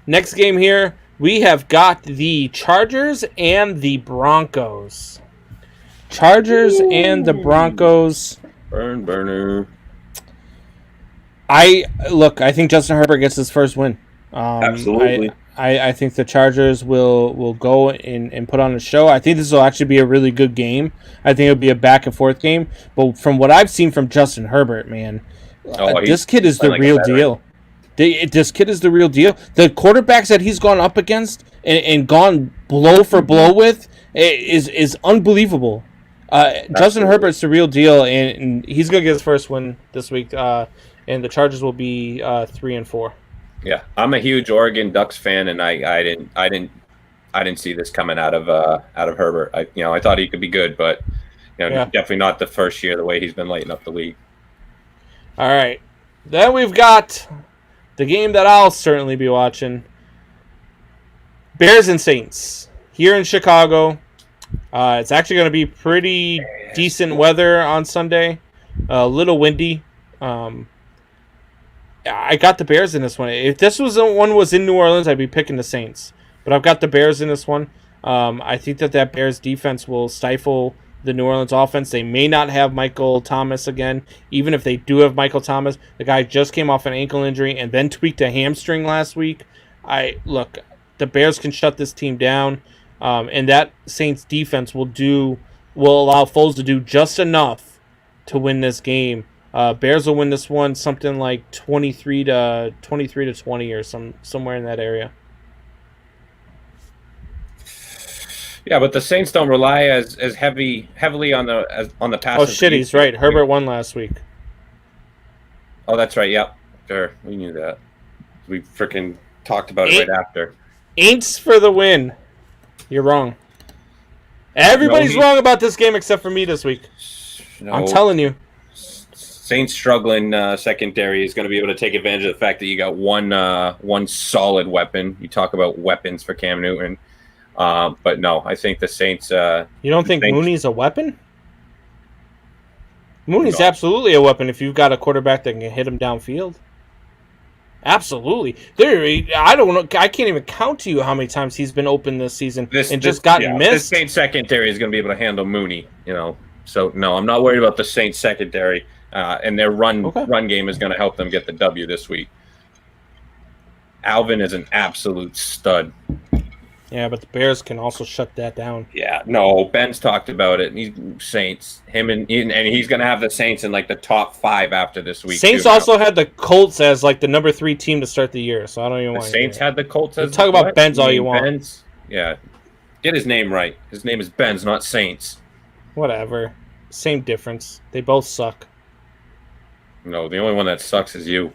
[SPEAKER 1] Next game here, we have got the Chargers and the Broncos. Chargers and the Broncos.
[SPEAKER 2] Burner.
[SPEAKER 1] I think Justin Herbert gets his first win.
[SPEAKER 2] Absolutely.
[SPEAKER 1] I think the Chargers will go and put on a show. I think this will actually be a really good game. I think it'll be a back and forth game. But from what I've seen from Justin Herbert, man, this kid is the
[SPEAKER 2] playing like a
[SPEAKER 1] real
[SPEAKER 2] veteran.
[SPEAKER 1] deal. This kid is the real deal. The quarterbacks that he's gone up against and gone blow for blow with is unbelievable. Justin Herbert's the real deal, and he's gonna get his first win this week. And the Chargers will be 3-4.
[SPEAKER 2] Yeah, I'm a huge Oregon Ducks fan, and I didn't see this coming out of Herbert. I thought he could be good, but
[SPEAKER 1] Yeah.
[SPEAKER 2] definitely not the first year the way he's been lighting up the league.
[SPEAKER 1] All right, then we've got the game that I'll certainly be watching: Bears and Saints here in Chicago. It's actually going to be pretty decent weather on Sunday. A little windy. I got the Bears in this one. If this was in New Orleans, I'd be picking the Saints. But I've got the Bears in this one. I think that Bears defense will stifle the New Orleans offense. They may not have Michael Thomas again. Even if they do have Michael Thomas, the guy just came off an ankle injury and then tweaked a hamstring last week. The Bears can shut this team down, and that Saints defense will allow Foles to do just enough to win this game. Bears will win this one something like 23-20 or somewhere in that area.
[SPEAKER 2] Yeah, but the Saints don't rely as heavily on the pass.
[SPEAKER 1] Oh shit, he's right. Herbert won last week.
[SPEAKER 2] Oh, that's right. Yep, sure, we knew that. We freaking talked about it right after.
[SPEAKER 1] Aints for the win. You're wrong. Everybody's wrong about this game except for me this week.
[SPEAKER 2] No,
[SPEAKER 1] I'm telling you.
[SPEAKER 2] Saints struggling secondary is going to be able to take advantage of the fact that you got one solid weapon. You talk about weapons for Cam Newton, but no, I think the Saints.
[SPEAKER 1] You don't think Mooney's a weapon? Mooney's
[SPEAKER 2] No.
[SPEAKER 1] absolutely a weapon if you've got a quarterback that can hit him downfield. Absolutely. I don't know. I can't even count to you how many times he's been open this season just gotten
[SPEAKER 2] This
[SPEAKER 1] missed.
[SPEAKER 2] Saints secondary is going to be able to handle Mooney. So no, I'm not worried about the Saints secondary, and their run game is going to help them get the W this week. Alvin is an absolute stud.
[SPEAKER 1] Yeah, but the Bears can also shut that down.
[SPEAKER 2] Yeah, no, Ben's talked about it. He's Saints, and he's going to have the Saints in like the top 5 after this week.
[SPEAKER 1] Saints
[SPEAKER 2] too, now.
[SPEAKER 1] also had the Colts as like the number 3 team to start the year, so I don't even
[SPEAKER 2] The
[SPEAKER 1] want
[SPEAKER 2] Saints had the Colts as
[SPEAKER 1] talk about
[SPEAKER 2] what?
[SPEAKER 1] Benz all
[SPEAKER 2] mean
[SPEAKER 1] you want.
[SPEAKER 2] Benz? Yeah, get his name right. His name is Benz, not Saints.
[SPEAKER 1] Whatever. Same difference. They both suck.
[SPEAKER 2] No, the only one that sucks is you.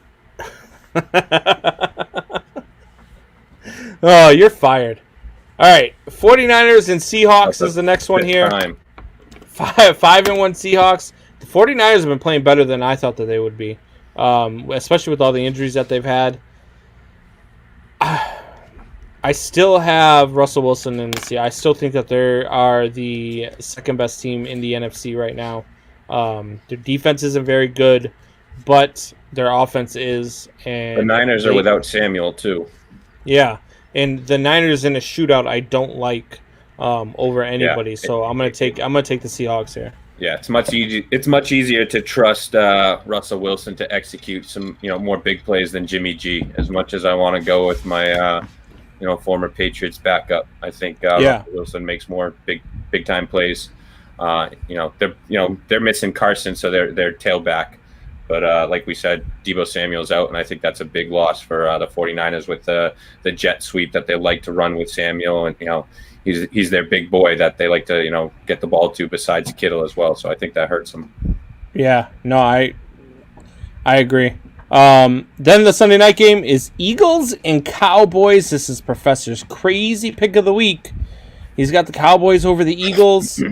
[SPEAKER 1] Oh, you're fired. All right, 49ers and Seahawks
[SPEAKER 2] That's
[SPEAKER 1] is the next one
[SPEAKER 2] fifth
[SPEAKER 1] here.
[SPEAKER 2] time.
[SPEAKER 1] 5-1 Seahawks. The 49ers have been playing better than I thought that they would be, especially with all the injuries that they've had. I still have Russell Wilson in the Seahawks. I still think that they are the second best team in the NFC right now. Their defense isn't very good, but their offense is. And
[SPEAKER 2] The Niners are without Samuel too.
[SPEAKER 1] Yeah, and the Niners in a shootout I don't like over anybody. So I'm gonna take the Seahawks here.
[SPEAKER 2] Yeah, it's much easier to trust Russell Wilson to execute some more big plays than Jimmy G. As much as I want to go with my former Patriots backup, I think Russell Wilson makes more big time plays. They're missing Carson, so they're tailback. But like we said, Deebo Samuel's out, and I think that's a big loss for the 49ers with the jet sweep that they like to run with Samuel, and he's their big boy that they like to get the ball to besides Kittle as well. So I think that hurts them.
[SPEAKER 1] Yeah, no, I agree. Then the Sunday night game is Eagles and Cowboys. This is Professor's crazy pick of the week. He's got the Cowboys over the Eagles.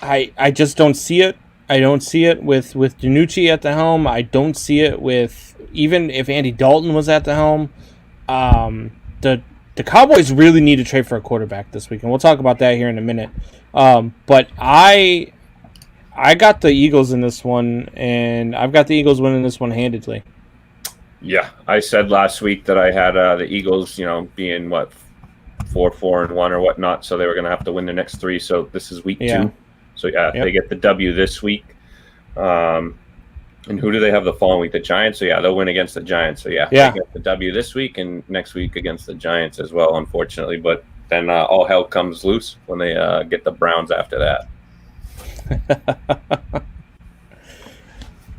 [SPEAKER 1] I just don't see it. I don't see it with DiNucci at the helm. I don't see it with even if Andy Dalton was at the helm. The Cowboys really need to trade for a quarterback this week, and we'll talk about that here in a minute. But I got the Eagles in this one, and I've got the Eagles winning this one handedly.
[SPEAKER 2] Yeah, I said last week that I had the Eagles, being 4-4-1 or whatnot, so they were going to have to win the next 3. So this is week 2. So they get the W this week. And who do they have the following week? The Giants. So they'll win against the Giants. So they get the W this week and next week against the Giants as well, unfortunately. But then all hell comes loose when they get the Browns after that.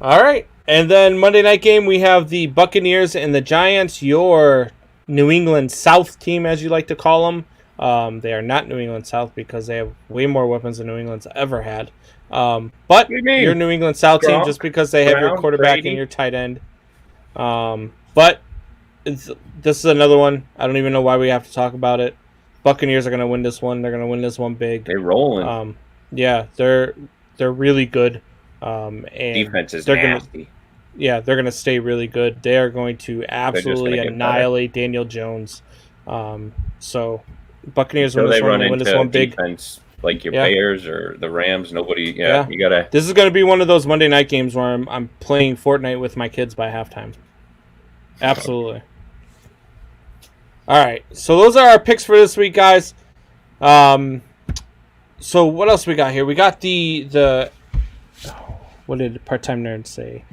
[SPEAKER 1] All right. And then Monday night game, we have the Buccaneers and the Giants, your New England South team, as you like to call them. They are not New England South because they have way more weapons than New England's ever had. But your New England South team just because they have your quarterback Brady. And your tight end. But this is another one. I don't even know why we have to talk about it. Buccaneers are going to win this one. They're going to win this one big.
[SPEAKER 2] They're rolling.
[SPEAKER 1] They're really good. And
[SPEAKER 2] defense is nasty.
[SPEAKER 1] They're going to stay really good. They are going to absolutely annihilate Daniel Jones. So Buccaneers win this one big.
[SPEAKER 2] Defense. Like your Bears or the Rams, nobody. You gotta.
[SPEAKER 1] This is going to be one of those Monday night games where I'm playing Fortnite with my kids by halftime. Absolutely. All right, so those are our picks for this week, guys. So what else we got here? We got the what did Part-Time Nerd say?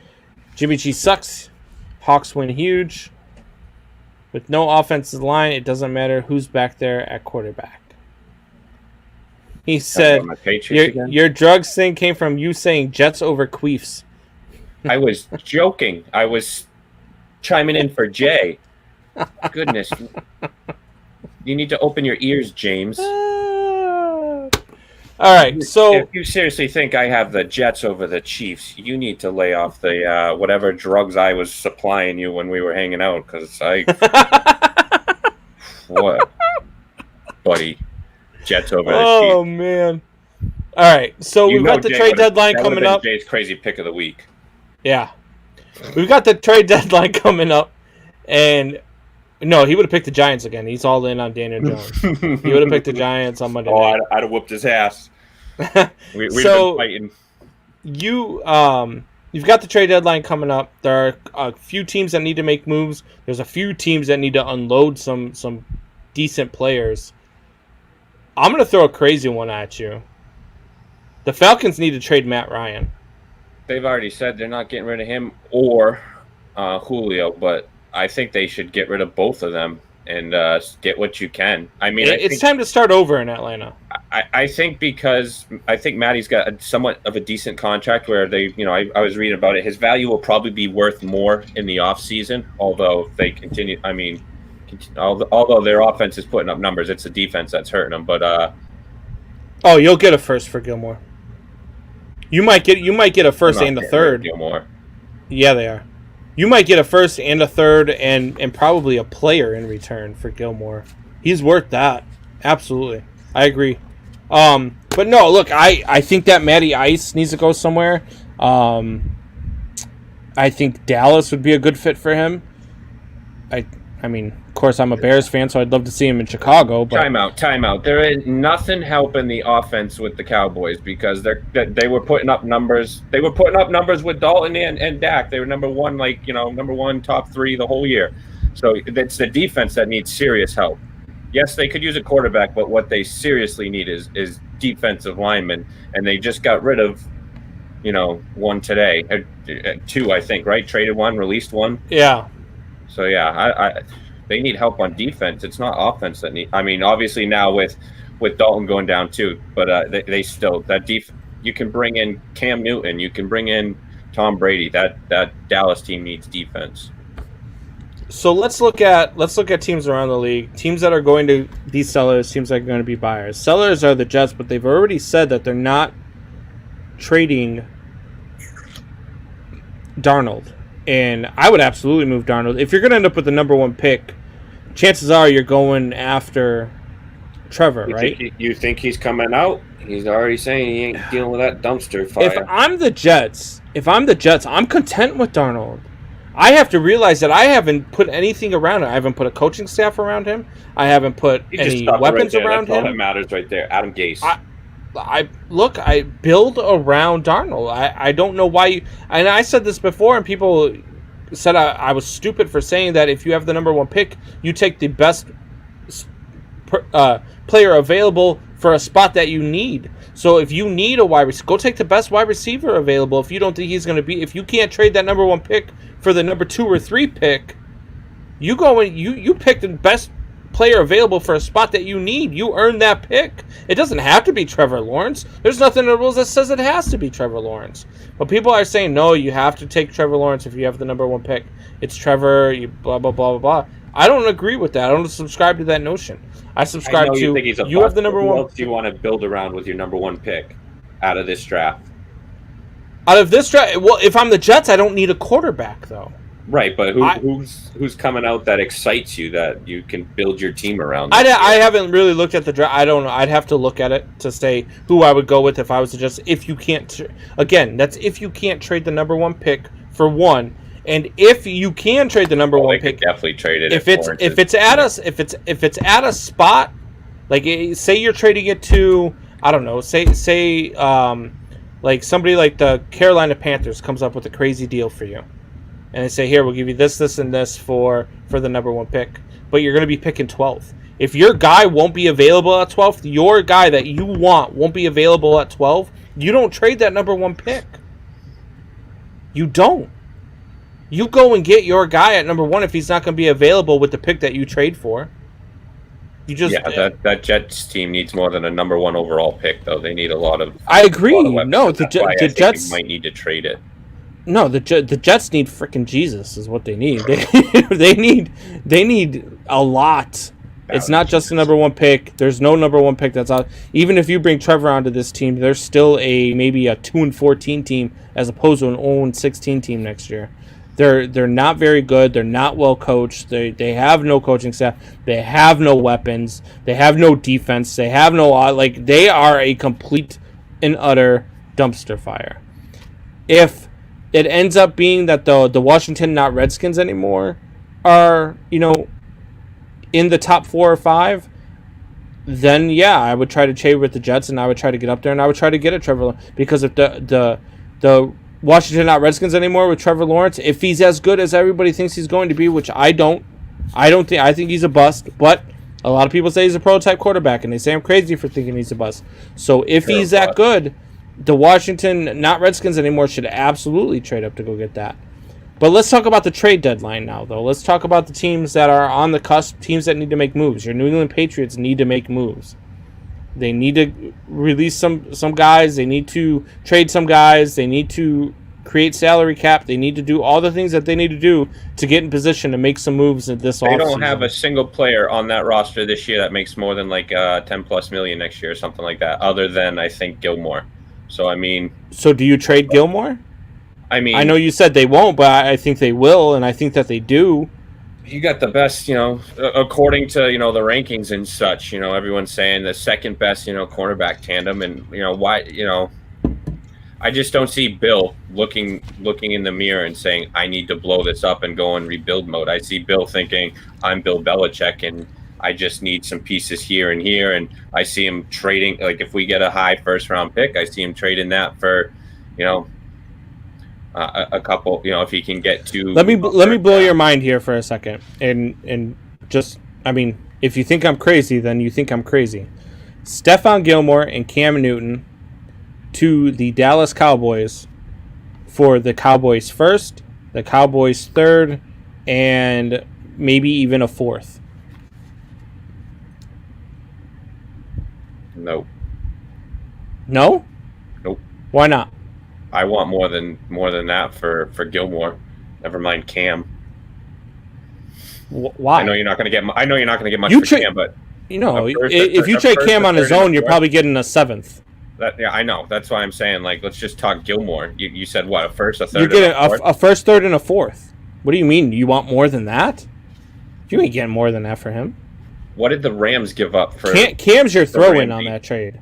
[SPEAKER 1] Jimmy G sucks. Hawks win huge. With no offensive line, it doesn't matter who's back there at quarterback. He said, your drugs thing came from you saying Jets over Queefs.
[SPEAKER 2] I was joking. I was chiming in for Jay. Goodness. You need to open your ears, James.
[SPEAKER 1] All right, so...
[SPEAKER 2] If you seriously think I have the Jets over the Chiefs, you need to lay off the whatever drugs I was supplying you when we were hanging out, because I... What? Buddy. Jets over the Chiefs.
[SPEAKER 1] Oh, man. All right, so we've got the trade deadline coming up.
[SPEAKER 2] Jay's crazy pick of the week.
[SPEAKER 1] Yeah. We've got the trade deadline coming up, and no, he would have picked the Giants again. He's all in on Daniel Jones. He would have picked the Giants on Monday night.
[SPEAKER 2] I'd have whooped his ass. We'd been fighting.
[SPEAKER 1] You've got the trade deadline coming up. There are a few teams that need to make moves. There's a few teams that need to unload some decent players. I'm going to throw a crazy one at you. The Falcons need to trade Matt Ryan.
[SPEAKER 2] They've already said they're not getting rid of him or Julio, but I think they should get rid of both of them and get what you can. I mean,
[SPEAKER 1] it's time to start over in Atlanta.
[SPEAKER 2] I think because I think Matty's got somewhat of a decent contract where they, I was reading about it. His value will probably be worth more in the offseason, although they continue. I mean, although their offense is putting up numbers, it's the defense that's hurting them. But
[SPEAKER 1] you'll get a first for Gilmore. You might get a first and a third.
[SPEAKER 2] Gilmore.
[SPEAKER 1] Yeah, they are. You might get a first and a third and probably a player in return for Gilmore. He's worth that. Absolutely. I agree. But no, look, I think that Matty Ice needs to go somewhere. I think Dallas would be a good fit for him. I mean, of course, I'm a Bears fan, so I'd love to see him in Chicago. But
[SPEAKER 2] Time out. There is nothing helping the offense with the Cowboys because they were putting up numbers. They were putting up numbers with Dalton and Dak. They were number one top 3 the whole year. So it's the defense that needs serious help. Yes, they could use a quarterback, but what they seriously need is defensive linemen, and they just got rid of, one today, two, I think, right? Traded one, released one.
[SPEAKER 1] Yeah.
[SPEAKER 2] So yeah, they need help on defense. It's not offense that need. I mean, obviously now with Dalton going down too, but they still you can bring in Cam Newton, you can bring in Tom Brady. That Dallas team needs defense.
[SPEAKER 1] So let's look at teams around the league. Teams that are going to be sellers, teams that are going to be buyers. Sellers are the Jets, but they've already said that they're not trading Darnold. And I would absolutely move Darnold. If you're going to end up with the number 1 pick, chances are you're going after Trevor, right?
[SPEAKER 2] You think he's coming out? He's already saying he ain't dealing with that dumpster fire.
[SPEAKER 1] If I'm the Jets, I'm content with Darnold. I have to realize that I haven't put anything around him. I haven't put a coaching staff around him. I haven't put any weapons around him.
[SPEAKER 2] That's all that matters right there. Adam Gase.
[SPEAKER 1] I build around Darnold. I don't know why and I said this before, and people said I was stupid for saying that if you have the number 1 pick, you take the best player available for a spot that you need. So if you need a wide receiver, go take the best wide receiver available. If you don't think he's going to be, if you can't trade that number 1 pick for the number 2 or 3 pick, you go and you pick the best player available for a spot that you need. You earn that pick. It doesn't have to be Trevor Lawrence. There's nothing in the rules that says it has to be Trevor Lawrence. But people are saying, no, you have to take Trevor Lawrence if you have the number 1 pick. It's Trevor, you blah, blah, blah, blah, blah. I don't agree with that. I don't subscribe to that notion. I subscribe to you have the number 1.
[SPEAKER 2] Who else do you want to build around with your number 1 pick out of this draft?
[SPEAKER 1] Out of this draft, well, if I'm the Jets, I don't need a quarterback, though.
[SPEAKER 2] Right, but who's coming out that excites you that you can build your team around?
[SPEAKER 1] I haven't really looked at the draft. I don't know. I'd have to look at it to say who I would go with if I was to just. If you can't, again, that's if you can't trade the number 1 pick for one, and if you can trade the number 1 pick,
[SPEAKER 2] definitely trade it.
[SPEAKER 1] If it's at a spot, like say you're trading it to, I don't know, say like somebody like the Carolina Panthers comes up with a crazy deal for you. And they say, here, we'll give you this, this, and this for the number 1 pick. But you're going to be picking 12th. If your guy won't be available at 12th, your guy that you want won't be available at 12, you don't trade that number 1 pick. You don't. You go and get your guy at number 1 if he's not going to be available with the pick that you trade for. You just
[SPEAKER 2] that Jets team needs more than a number 1 overall pick, though. They need a lot of.
[SPEAKER 1] I agree. No, the Jets
[SPEAKER 2] might need to trade it.
[SPEAKER 1] No, the Jets need freaking Jesus is what they need. They need a lot. It's not just the number 1 pick. There's no number 1 pick that's out. Even if you bring Trevor onto this team, there's still maybe a 2-14 team as opposed to an 0-16 team next year. They're not very good. They're not well coached. They have no coaching staff. They have no weapons. They have no defense. They have no they are a complete and utter dumpster fire. If it ends up being that the Washington, not Redskins anymore, are, in the top 4 or 5, then yeah, I would try to trade with the Jets and I would try to get up there and I would try to get a Trevor Lawrence. Because if the Washington, not Redskins anymore with Trevor Lawrence, if he's as good as everybody thinks he's going to be, which I think he's a bust, but a lot of people say he's a prototype quarterback and they say I'm crazy for thinking he's a bust. So if he's that good, the Washington, not Redskins anymore, should absolutely trade up to go get that. But let's talk about the trade deadline now, though. Let's talk about the teams that are on the cusp, teams that need to make moves. Your New England Patriots need to make moves. They need to release some guys. They need to trade some guys. They need to create salary cap. They need to do all the things that they need to do to get in position to make some moves in this offseason.
[SPEAKER 2] They don't have a single player on that roster this year that makes more than $10+ million next year or something like that, other than, I think, Gilmore. So, I mean... So, do you trade Gilmore? I mean... I know you said they won't, but I think they will, and I think that they do. You got the best, according to, the rankings and such, everyone's saying the second best, cornerback tandem. And, why, I just don't see Bill looking in the mirror and saying, I need to blow this up and go in rebuild mode. I see Bill thinking, I'm Bill Belichick, and I just need some pieces here and here. And I see him trading, if we get a high first-round pick, I see him trading that for, a couple. You know, if he can get to.
[SPEAKER 1] Let me blow your mind here for a second, and just, I mean, if you think I'm crazy, then you think I'm crazy. Stephon Gilmore and Cam Newton to the Dallas Cowboys for the Cowboys first, the Cowboys third, and maybe even a fourth.
[SPEAKER 2] No.
[SPEAKER 1] No?
[SPEAKER 2] Nope.
[SPEAKER 1] Why not?
[SPEAKER 2] I want more than that for Gilmore. Never mind Cam.
[SPEAKER 1] Why?
[SPEAKER 2] I know you're not going to get. I know you're not going to get much for Cam, but
[SPEAKER 1] if you trade Cam on his own, you're probably getting a seventh.
[SPEAKER 2] Yeah, I know. That's why I'm saying, like, let's just talk Gilmore. You said what, a first, a third?
[SPEAKER 1] You're getting a first, third, and a fourth. What do you mean? You want more than that? You ain't getting more than that for him.
[SPEAKER 2] What did the Rams give up for?
[SPEAKER 1] Cam's your throw-in on that trade.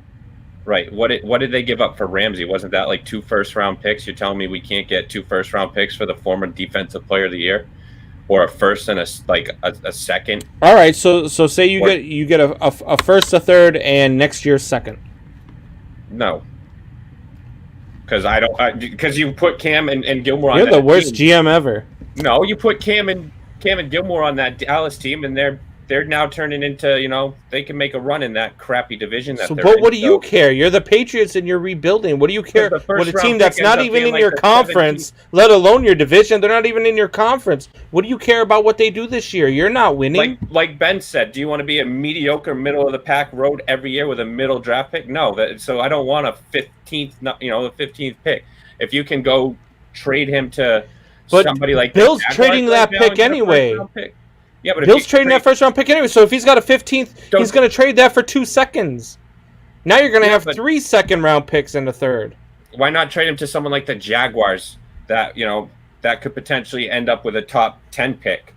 [SPEAKER 2] Right. What did they give up for Ramsey? Wasn't that like 2 first-round picks? You're telling me we can't get 2 first-round picks for the former defensive player of the year, or a first and a second?
[SPEAKER 1] All right. So say you get a first, a third, and next year's second.
[SPEAKER 2] No. Because you put Cam and Gilmore on.
[SPEAKER 1] You're the worst GM ever.
[SPEAKER 2] No, you put Cam and Gilmore on that Dallas team, and they're now turning into, they can make a run in that crappy division.
[SPEAKER 1] But what do you care? You're the Patriots and you're rebuilding. What do you care? What a team that's not even in your conference, let alone your division. They're not even in your conference. What do you care about what they do this year? You're not winning.
[SPEAKER 2] Like Ben said, do you want to be a mediocre middle of the pack road every year with a middle draft pick? No. So I don't want a 15th, the 15th pick. If you can go trade him to somebody like
[SPEAKER 1] Bill's trading that pick anyway.
[SPEAKER 2] Yeah, but
[SPEAKER 1] Bill's trading that first round pick anyway. So if he's got a 15th, he's going to trade that for 2 seconds. Now you're going to have 3 second round picks and a third.
[SPEAKER 2] Why not trade him to someone like the Jaguars that could potentially end up with a top 10 pick?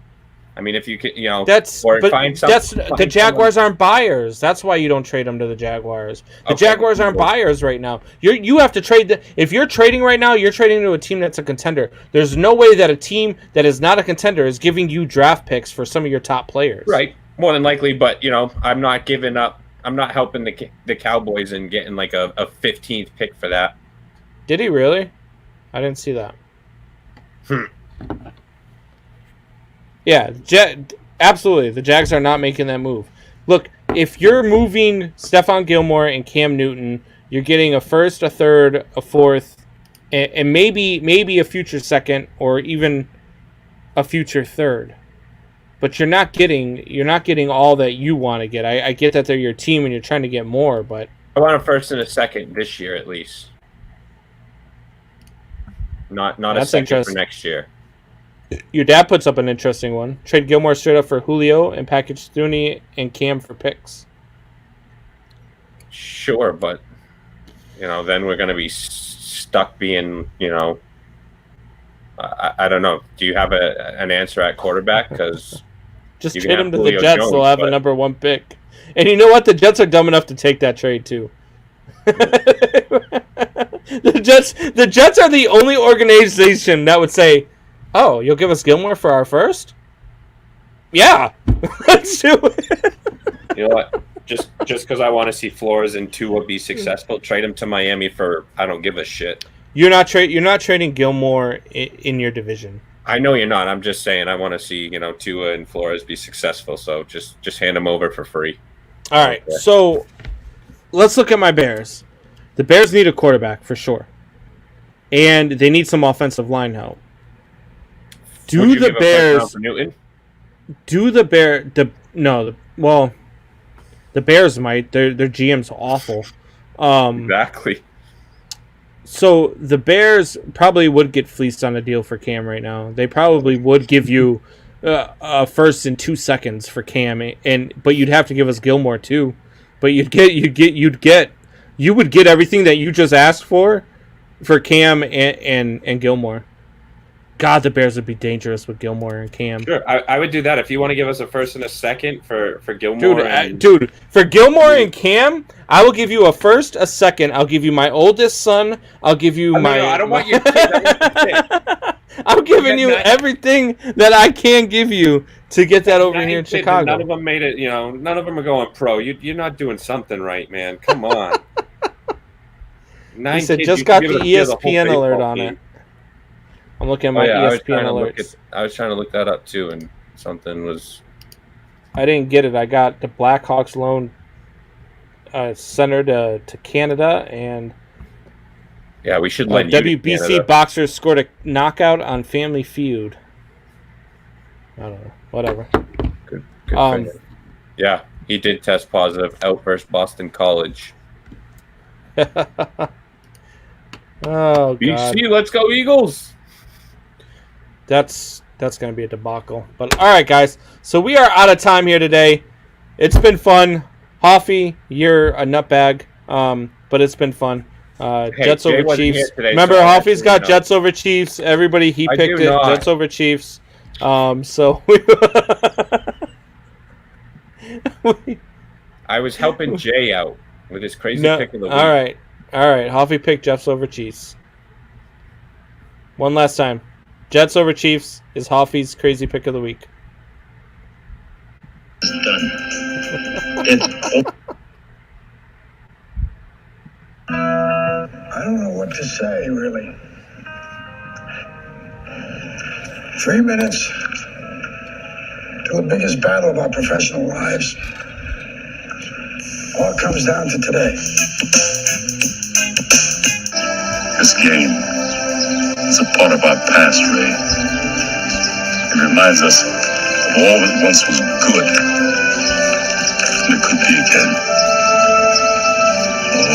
[SPEAKER 2] I mean, if you could,
[SPEAKER 1] the Jaguars aren't buyers. That's why you don't trade them to the Jaguars. The Jaguars aren't buyers right now. You have to trade. If you're trading right now, you're trading to a team that's a contender. There's no way that a team that is not a contender is giving you draft picks for some of your top players.
[SPEAKER 2] Right, more than likely. But I'm not giving up. I'm not helping the Cowboys and getting like a 15th pick for that.
[SPEAKER 1] Did he really? I didn't see that. Yeah, absolutely. The Jags are not making that move. Look, if you're moving Stephon Gilmore and Cam Newton, you're getting a first, a third, a fourth, and maybe a future second or even a future third. But you're not getting all that you want to get. I get that they're your team and you're trying to get more, but
[SPEAKER 2] I want a first and a second this year at least. Not a second for next year.
[SPEAKER 1] Your dad puts up an interesting one. Trade Gilmore straight up for Julio and package Thuney and Cam for picks.
[SPEAKER 2] Sure, but then we're going to be stuck being, I don't know. Do you have an answer at quarterback? Because
[SPEAKER 1] just trade him to the Jets. They'll have the number 1 pick. And you know what? The Jets are dumb enough to take that trade too. The Jets are the only organization that would say, "Oh, you'll give us Gilmore for our first? Yeah, let's do it."
[SPEAKER 2] You know what? Just because I want to see Flores and Tua be successful, trade him to Miami for I don't give a shit.
[SPEAKER 1] You're not trading Gilmore in your division.
[SPEAKER 2] I know you're not. I'm just saying I want to see Tua and Flores be successful. So just hand them over for free.
[SPEAKER 1] All right. So let's look at my Bears. The Bears need a quarterback for sure, and they need some offensive line help. The Bears might. Their GM's awful.
[SPEAKER 2] Exactly.
[SPEAKER 1] So the Bears probably would get fleeced on a deal for Cam right now. They probably would give you a first in 2 seconds for Cam, but you'd have to give us Gilmore too. But you would get everything that you just asked for Cam and Gilmore. God, the Bears would be dangerous with Gilmore and Cam.
[SPEAKER 2] Sure, I would do that if you want to give us a first and a second for Gilmore.
[SPEAKER 1] Dude, for Gilmore and Cam, I will give you a first, a second. I'll give you my oldest son. I'll give you
[SPEAKER 2] I don't want your kid.
[SPEAKER 1] I'm giving you everything that I can give you to get that over here in Chicago.
[SPEAKER 2] None of them made it. None of them are going pro. You're not doing something right, man. Come on.
[SPEAKER 1] He said just got the ESPN alert on it. I'm looking at my ESPN alerts.
[SPEAKER 2] I was trying to look that up too, and something was.
[SPEAKER 1] I didn't get it. I got the Blackhawks loan center to Canada, and
[SPEAKER 2] yeah, we should let
[SPEAKER 1] WBC boxers scored a knockout on Family Feud. I don't know. Whatever.
[SPEAKER 2] Good yeah, he did test positive. Outburst Boston College.
[SPEAKER 1] Oh, God.
[SPEAKER 2] BC, let's go Eagles.
[SPEAKER 1] That's going to be a debacle. But all right, guys. So we are out of time here today. It's been fun. Hoffy, you're a nutbag. But it's been fun. Jets
[SPEAKER 2] Jay
[SPEAKER 1] over Chiefs.
[SPEAKER 2] Today,
[SPEAKER 1] remember,
[SPEAKER 2] so
[SPEAKER 1] Hoffy's got Jets over Chiefs. Everybody, he picked it. Jets over Chiefs. So
[SPEAKER 2] I was helping Jay out with his crazy pick of the week.
[SPEAKER 1] All right. Hoffy picked Jets over Chiefs. One last time. Jets over Chiefs is Hoffy's crazy pick of the week.
[SPEAKER 3] It's done. It's I don't know what to say, really. 3 minutes to the biggest battle of our professional lives. All comes down to today.
[SPEAKER 4] This game is a part of our past, Ray. It reminds us of all that once was good, and it could be again.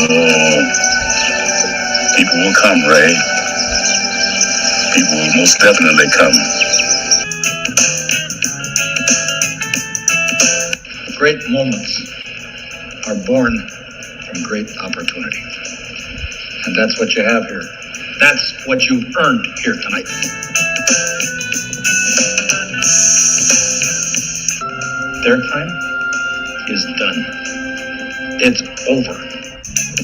[SPEAKER 4] Oh, people will come, Ray. People will most definitely come.
[SPEAKER 3] Great moments are born from great opportunity. And that's what you have here. That's what you've earned here tonight. Their time is done. It's over.